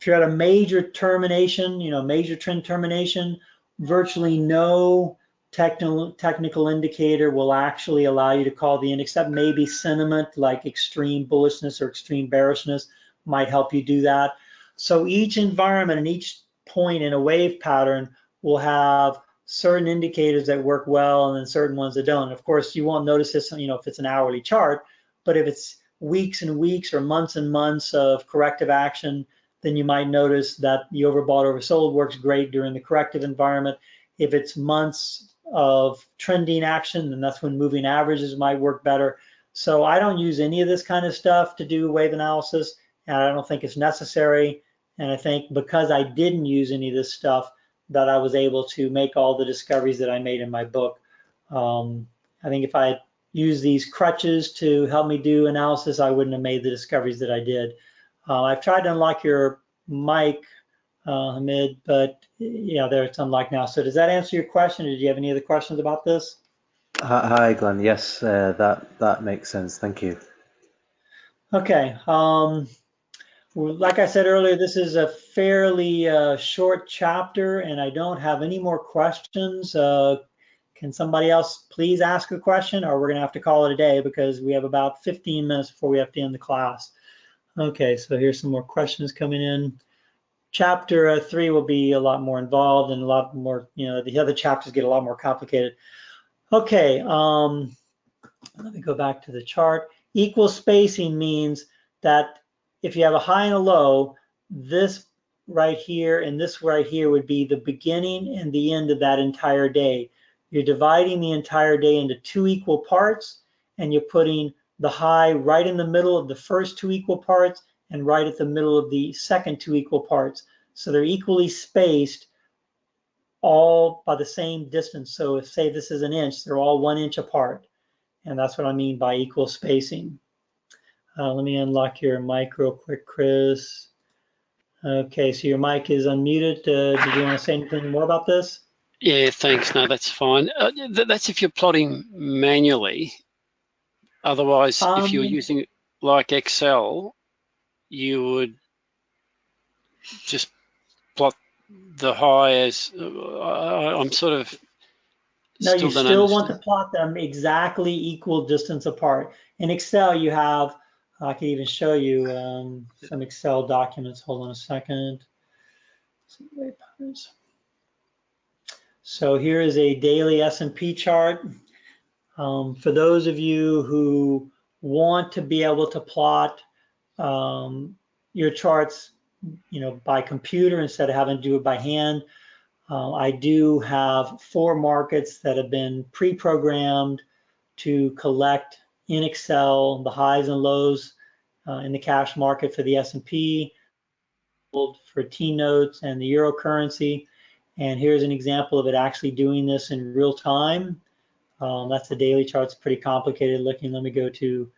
S1: if you're at a major termination, major trend termination, virtually no technical indicator will actually allow you to call the end, except maybe sentiment like extreme bullishness or extreme bearishness might help you do that. So each environment and each point in a wave pattern will have certain indicators that work well and then certain ones that don't. Of course, you won't notice this, if it's an hourly chart, but if it's weeks and weeks or months and months of corrective action, then you might notice that the overbought, oversold works great during the corrective environment. If it's months of trending action, then that's when moving averages might work better. So I don't use any of this kind of stuff to do wave analysis, and I don't think it's necessary. And I think because I didn't use any of this stuff, that I was able to make all the discoveries that I made in my book. I think if I had used these crutches to help me do analysis, I wouldn't have made the discoveries that I did. I've tried to unlock your mic, Hamid, but yeah, there it's unlocked now. So does that answer your question? Or did you have any other questions about this?
S2: Hi, Glenn. Yes, that makes sense. Thank you.
S1: Okay. Like I said earlier, this is a fairly short chapter, and I don't have any more questions. Can somebody else please ask a question, or we're going to have to call it a day because we have about 15 minutes before we have to end the class. Okay, so here's some more questions coming in. Chapter 3 will be a lot more involved and a lot more, the other chapters get a lot more complicated. Okay, let me go back to the chart. Equal spacing means that if you have a high and a low, this right here and this right here would be the beginning and the end of that entire day. You're dividing the entire day into 2 equal parts, and you're putting the high right in the middle of the first 2 equal parts and right at the middle of the second 2 equal parts. So they're equally spaced, all by the same distance. So if, say, this is an inch, they're all 1 inch apart. And that's what I mean by equal spacing. Let me unlock your mic real quick, Chris. Okay, so your mic is unmuted. Did you want to say anything more about this?
S7: Yeah, thanks. No, that's fine. That's if you're plotting manually. Otherwise, if you're using like Excel, you would just plot the high as I'm sort of.
S1: No, you still want to plot them exactly equal distance apart. In Excel, you have, I can even show you some Excel documents. Hold on a second. So here is a daily S&P chart. For those of you who want to be able to plot your charts, by computer instead of having to do it by hand, I do have 4 markets that have been pre-programmed to collect in Excel the highs and lows in the cash market for the S&P, for T-notes and the euro currency. And here's an example of it actually doing this in real time. That's the daily chart. It's pretty complicated looking. Let me go to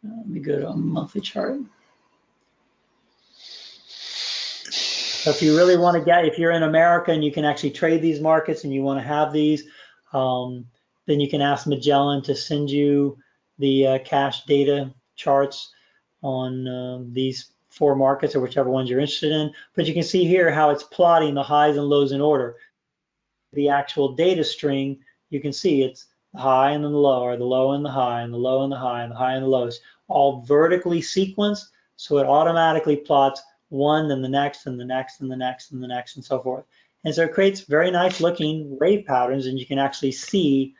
S1: a monthly chart. So if you really want to if you're in America and you can actually trade these markets and you want to have these, then you can ask Magellan to send you the cash data charts on these 4 markets or whichever ones you're interested in. But you can see here how it's plotting the highs and lows in order. The actual data string, you can see it's the high and then the low, or the low and the high, and the low and the high, and the high and the lows, all vertically sequenced, so it automatically plots one, then the next, and the next, and the next, and the next, and so forth. And so it creates very nice looking wave patterns, and you can actually see,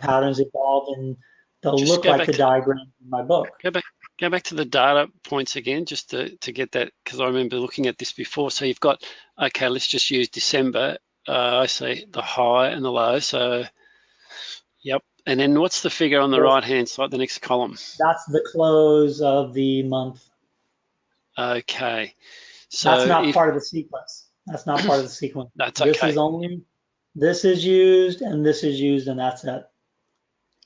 S1: patterns evolve, and they'll look like the diagram in my book.
S7: Go back. go back to the data points again, just to get that, because I remember looking at this before. So you've got, okay, let's just use December. I see the high and the low. So, yep. And then what's the figure on the right-hand side, the next column?
S1: That's the close of the month.
S7: Okay. So
S1: that's not part of the sequence. That's not part of the sequence.
S7: That's okay.
S1: This is only, this is used and this is used and that's it.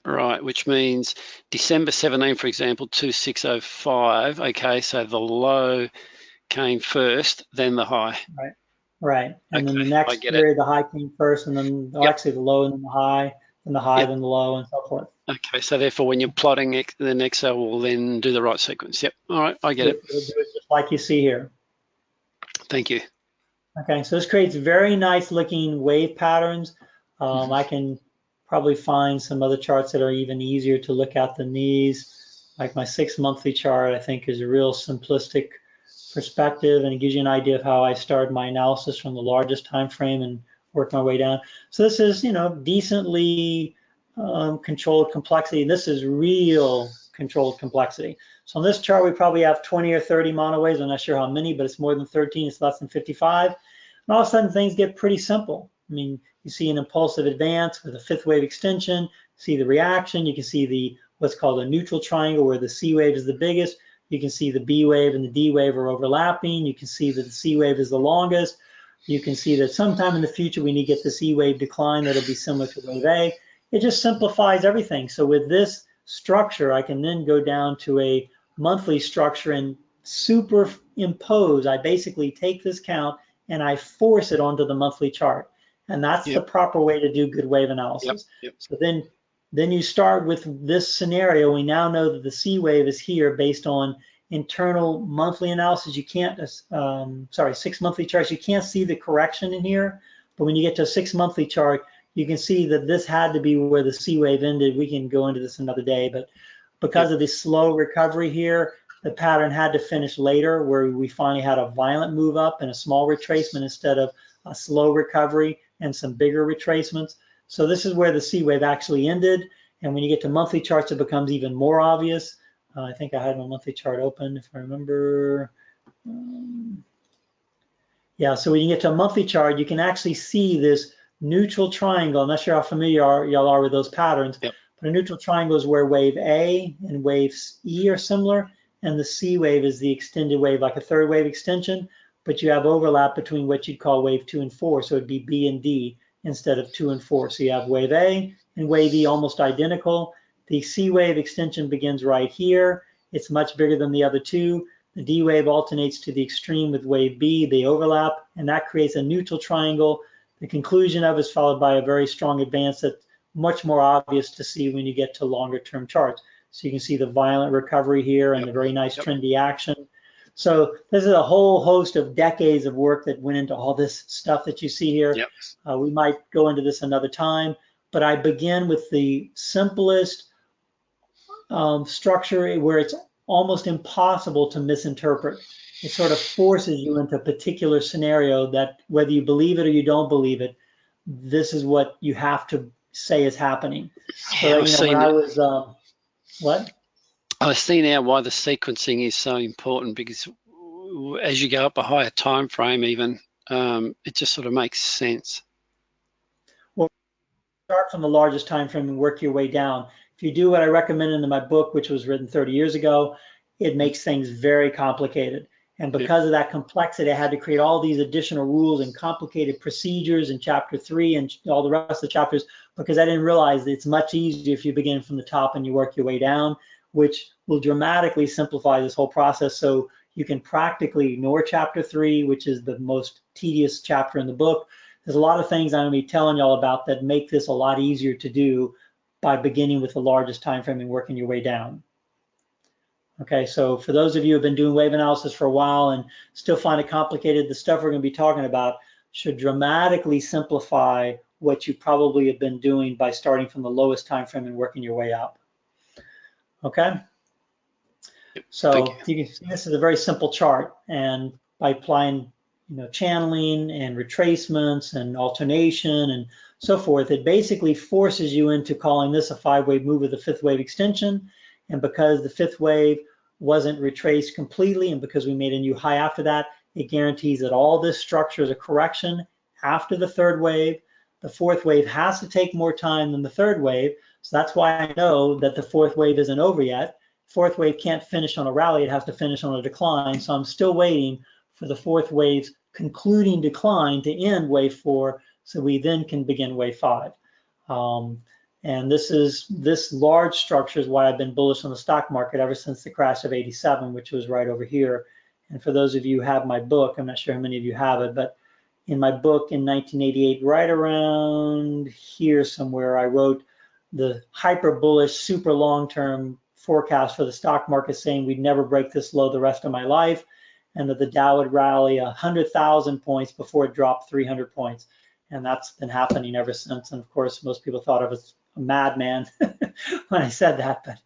S7: Right, which means December 17, for example, 2605. Okay, so the low came first, then the high.
S1: Right, right. And
S7: okay,
S1: then the next period, the high came first, and then actually the low and then the high, then the high, then the low, and so forth.
S7: Okay, so therefore when you're plotting it, then Excel will then do the right sequence. Yep, all right, I get it.
S1: It'll do it just like you see here.
S7: Thank you.
S1: Okay, so this creates very nice looking wave patterns. I can probably find some other charts that are even easier to look at than these. Like my 6 monthly chart, I think is a real simplistic perspective, and it gives you an idea of how I started my analysis from the largest time frame and work my way down. So this is, you know, decently controlled complexity. This is real controlled complexity. So on this chart, we probably have 20 or 30 monowaves. I'm not sure how many, but it's more than 13. It's less than 55. And all of a sudden, things get pretty simple. I mean, you see an impulsive advance with a fifth wave extension, see the reaction, you can see the what's called a neutral triangle where the C wave is the biggest, you can see the B wave and the D wave are overlapping, you can see that the C wave is the longest, you can see that sometime in the future we need to get this E wave decline that'll be similar to wave A. It just simplifies everything. So with this structure, I can then go down to a monthly structure and superimpose. I basically take this count and I force it onto the monthly chart. And that's the proper way to do good wave analysis. So then you start with this scenario. We now know that the C wave is here based on internal monthly analysis. You can't, 6 monthly charts, you can't see the correction in here. But when you get to a 6 monthly chart, you can see that this had to be where the C wave ended. We can go into this another day, but because of the slow recovery here, the pattern had to finish later where we finally had a violent move up and a small retracement instead of a slow recovery and some bigger retracements. So this is where the C wave actually ended. And when you get to monthly charts, it becomes even more obvious. I think I had my monthly chart open, if I remember. Yeah, so when you get to a monthly chart, you can actually see this neutral triangle. I'm not sure how familiar y'all are with those patterns, but a neutral triangle is where wave A and wave E are similar, and the C wave is the extended wave, like a third wave extension, but you have overlap between what you'd call wave 2 and 4, so it'd be B and D instead of 2 and 4. So you have wave A and wave E almost identical. The C wave extension begins right here. It's much bigger than the other two. The D wave alternates to the extreme with wave B. They overlap, and that creates a neutral triangle. The conclusion of it is followed by a very strong advance that's much more obvious to see when you get to longer term charts. So you can see the violent recovery here and the very nice trendy action. So this is a whole host of decades of work that went into all this stuff that you see here. We might go into this another time, but I begin with the simplest structure where it's almost impossible to misinterpret. It sort of forces you into a particular scenario that whether you believe it or you don't believe it, this is what you have to say is happening. So, when I was, what?
S7: I see now why the sequencing is so important, because as you go up a higher time frame even, it just sort of makes sense.
S1: Well, start from the largest time frame and work your way down. If you do what I recommended in my book, which was written 30 years ago, it makes things very complicated. And because of that complexity, I had to create all these additional rules and complicated procedures in chapter 3 and all the rest of the chapters, because I didn't realize that it's much easier if you begin from the top and you work your way down, which will dramatically simplify this whole process. So you can practically ignore chapter 3, which is the most tedious chapter in the book. There's a lot of things I'm going to be telling y'all about that make this a lot easier to do by beginning with the largest time frame and working your way down. Okay, so for those of you who have been doing wave analysis for a while and still find it complicated, the stuff we're going to be talking about should dramatically simplify what you probably have been doing by starting from the lowest time frame and working your way up. Okay, so you can see this is a very simple chart, and by applying channeling and retracements and alternation and so forth, it basically forces you into calling this a 5-wave move with a 5th wave extension. And because the 5th wave wasn't retraced completely, and because we made a new high after that, it guarantees that all this structure is a correction after the third wave. The fourth wave has to take more time than the third wave, so that's why I know that the fourth wave isn't over yet. Fourth wave can't finish on a rally, it has to finish on a decline, so I'm still waiting for the fourth wave's concluding decline to end wave 4, so we then can begin wave 5. And this large structure is why I've been bullish on the stock market ever since the crash of '87, which was right over here. And for those of you who have my book, I'm not sure how many of you have it, but in my book in 1988, right around here somewhere, I wrote the hyper bullish, super long-term forecast for the stock market, saying we'd never break this low the rest of my life, and that the Dow would rally 100,000 points before it dropped 300 points. And that's been happening ever since. And of course, most people thought I was a madman when I said that, but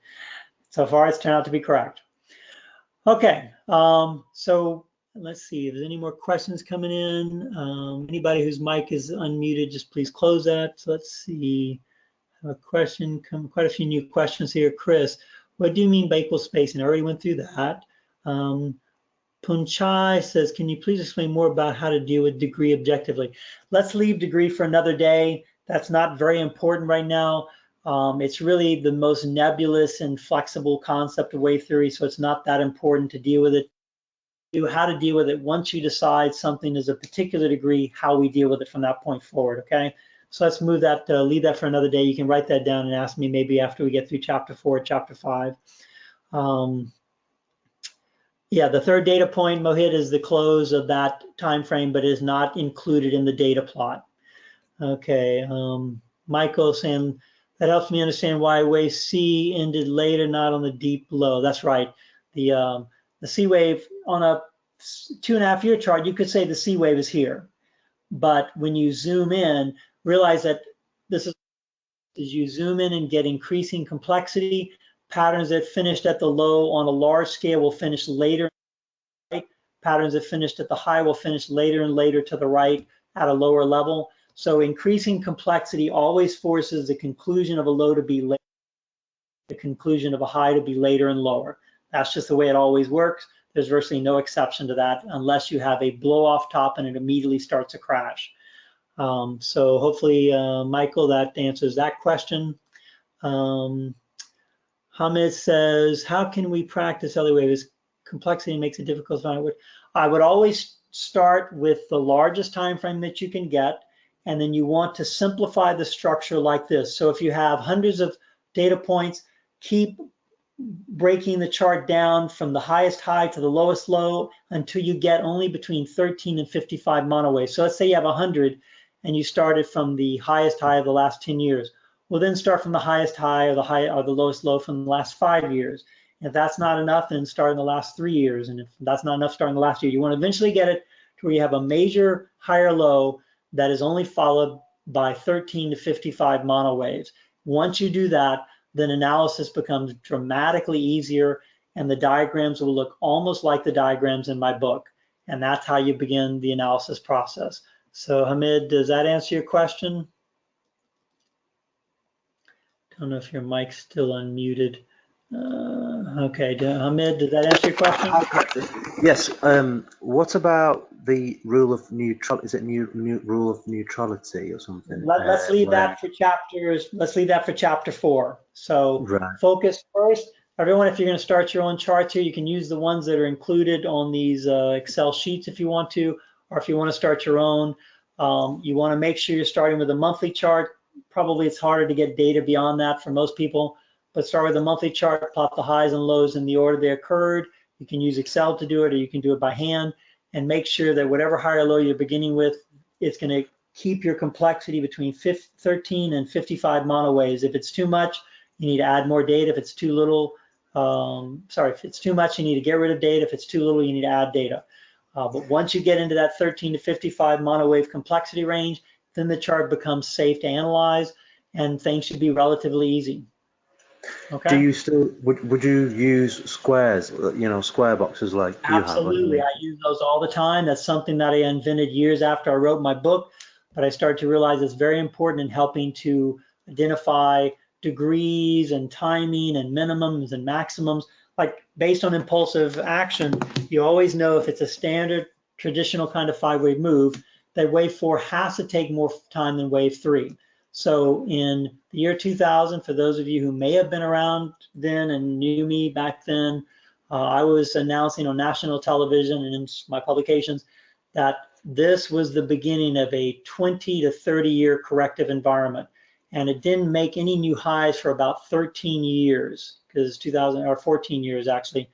S1: so far it's turned out to be correct. Okay, so let's see if there's any more questions coming in. Anybody whose mic is unmuted, just please close that. So let's see, I have a question, quite a few new questions here. Chris, what do you mean by equal spacing? I already went through that. Punchai says, can you please explain more about how to deal with degree objectively? Let's leave degree for another day. That's not very important right now. It's really the most nebulous and flexible concept of wave theory, so it's not that important to deal with it. How to deal with it once you decide something is a particular degree, how we deal with it from that point forward, okay? So let's move that, leave that for another day. You can write that down and ask me maybe after we get through chapter 4, chapter 5. Yeah, the third data point, Mohit, is the close of that time frame, but is not included in the data plot. Okay, Michael saying, that helps me understand why wave C ended later, not on the deep low. That's right. The C wave on a 2.5-year chart, you could say the C wave is here. But when you zoom in, realize that this is, as you zoom in and get increasing complexity, patterns that finished at the low on a large scale will finish later, right? Patterns that finished at the high will finish later and later to the right at a lower level. So increasing complexity always forces the conclusion of a low to be later, the conclusion of a high to be later and lower. That's just the way it always works. There's virtually no exception to that unless you have a blow off top and it immediately starts to crash. So hopefully, Michael, that answers that question. Hamid says, how can we practice LA waves? Complexity makes it difficult to find. I would always start with the largest time frame that you can get, and then you want to simplify the structure like this. So if you have hundreds of data points, keep breaking the chart down from the highest high to the lowest low until you get only between 13 and 55 monowaves. So let's say you have 100 and you started from the highest high of the last 10 years. Well, then start from the highest high or the lowest low from the last 5 years. If that's not enough, then start in the last 3 years. And if that's not enough, start in the last year. You want to eventually get it to where you have a major higher low that is only followed by 13 to 55 monowaves. Once you do that, then analysis becomes dramatically easier, and the diagrams will look almost like the diagrams in my book. And that's how you begin the analysis process. So Hamid, does that answer your question? Don't know if your mic's still unmuted. Okay, Hamid, does that answer your question?
S2: Yes. What about the rule of neutrality? Is it rule of neutrality or something?
S1: Let's leave that for chapters. Let's leave that for chapter 4. So right. Focus first. Everyone, if you're going to start your own charts here, you can use the ones that are included on these Excel sheets if you want to, or if you want to start your own. You want to make sure you're starting with a monthly chart. Probably it's harder to get data beyond that for most people, but start with a monthly chart, plot the highs and lows in the order they occurred. You can use Excel to do it, or you can do it by hand, and make sure that whatever high or low you're beginning with, it's going to keep your complexity between 13 and 55 monowaves. If it's too much, you need to add more data. If it's too little, if it's too much, you need to get rid of data. If it's too little, you need to add data. But once you get into that 13 to 55 monowave complexity range, then the chart becomes safe to analyze, and things should be relatively easy. Okay.
S2: Do you still would you use squares? You know, square boxes like you have?
S1: Absolutely, I use those all the time. That's something that I invented years after I wrote my book, but I started to realize it's very important in helping to identify degrees and timing and minimums and maximums. like based on impulsive action, you always know if it's a standard traditional kind of 5-wave move, that wave 4 has to take more time than wave 3. So in the year 2000, for those of you who may have been around then and knew me back then, I was announcing on national television and in my publications that this was the beginning of a 20 to 30 year corrective environment. And it didn't make any new highs for about 13 years, because 2000, or 14 years actually.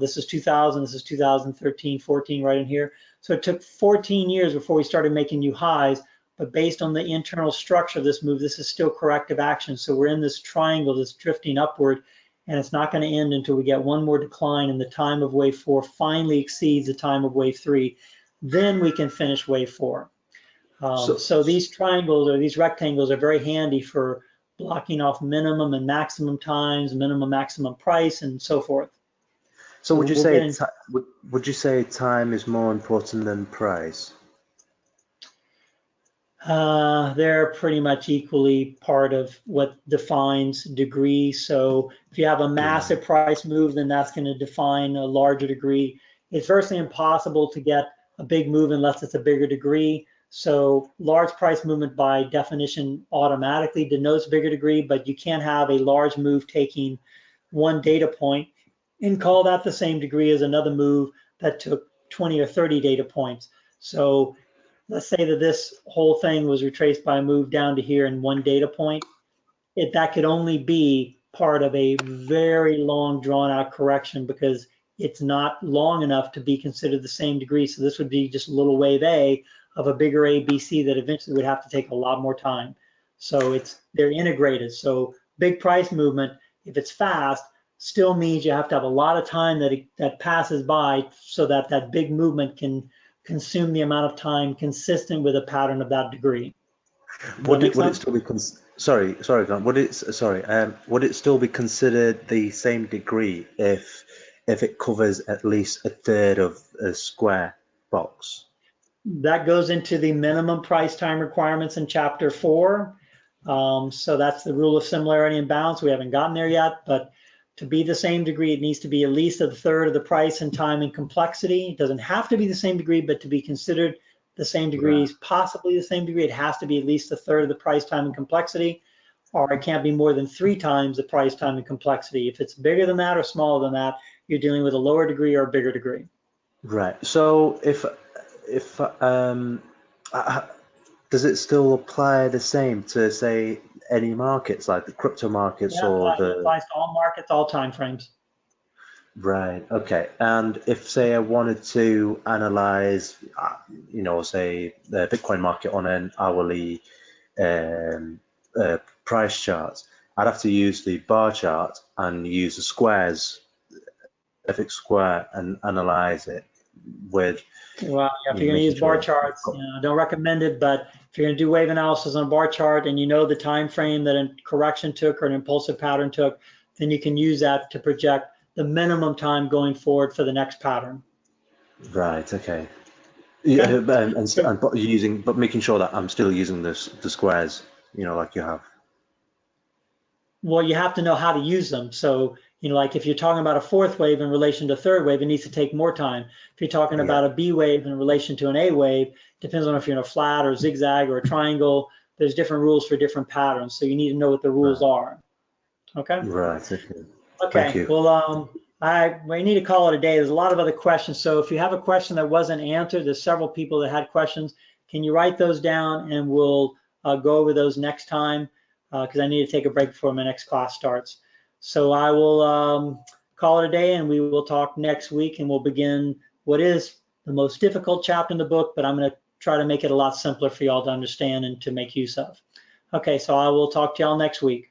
S1: This is 2000, this is 2013, 14 right in here. So it took 14 years before we started making new highs, but based on the internal structure of this move, this is still corrective action. So we're in this triangle that's drifting upward, and it's not going to end until we get one more decline and the time of wave 4 finally exceeds the time of wave 3. Then we can finish wave 4. So these triangles or these rectangles are very handy for blocking off minimum and maximum times, minimum maximum price, and so forth.
S2: So would you say time is more important than price?
S1: They're pretty much equally part of what defines degree. So if you have a massive price move, then that's going to define a larger degree. It's virtually impossible to get a big move unless it's a bigger degree. So large price movement by definition automatically denotes bigger degree, but you can't have a large move taking one data point and call that the same degree as another move that took 20 or 30 data points. So let's say that this whole thing was retraced by a move down to here in one data point. That could only be part of a very long drawn out correction because it's not long enough to be considered the same degree. So this would be just a little wave A of a bigger ABC that eventually would have to take a lot more time. So they're integrated. So big price movement, if it's fast, still means you have to have a lot of time that passes by so that that big movement can consume the amount of time consistent with a pattern of that degree.
S2: Would it still be would it still be considered the same degree if it covers at least a third of a square box?
S1: That goes into the minimum price time requirements in chapter 4. So that's the rule of similarity and balance. We haven't gotten there yet, but to be the same degree, it needs to be at least a third of the price and time and complexity. It doesn't have to be the same degree, but to be considered the same degree, possibly the same degree, it has to be at least a third of the price, time, and complexity, or it can't be more than 3 times the price, time, and complexity. If it's bigger than that or smaller than that, you're dealing with a lower degree or a bigger degree.
S2: Right. So if does it still apply the same to, say, any markets like the crypto markets?
S1: Yeah,
S2: or
S1: it applies to all markets, all time frames.
S2: Right. Okay. And if, say, I wanted to analyze, say the Bitcoin market on an hourly price chart, I'd have to use the bar chart and use the squares, FX square, and analyze it with.
S1: Well, if you're going to use bar charts, I don't recommend it, but if you're going to do wave analysis on a bar chart and you know the time frame that a correction took or an impulsive pattern took, then you can use that to project the minimum time going forward for the next pattern.
S2: Right. Okay. Yeah, but making sure that I'm still using the squares, like you have.
S1: Well, you have to know how to use them. So, like if you're talking about a fourth wave in relation to third wave, it needs to take more time. If you're talking about a B wave in relation to an A wave, depends on if you're in a flat or zigzag or a triangle. There's different rules for different patterns. So you need to know what the rules are. Okay.
S2: Right. Okay.
S1: Okay.
S2: Thank you.
S1: Well, we need to call it a day. There's a lot of other questions. So if you have a question that wasn't answered, there's several people that had questions. Can you write those down and we'll go over those next time? Because I need to take a break before my next class starts. So I will call it a day and we will talk next week and we'll begin what is the most difficult chapter in the book, but I'm going to try to make it a lot simpler for y'all to understand and to make use of. Okay, so I will talk to y'all next week.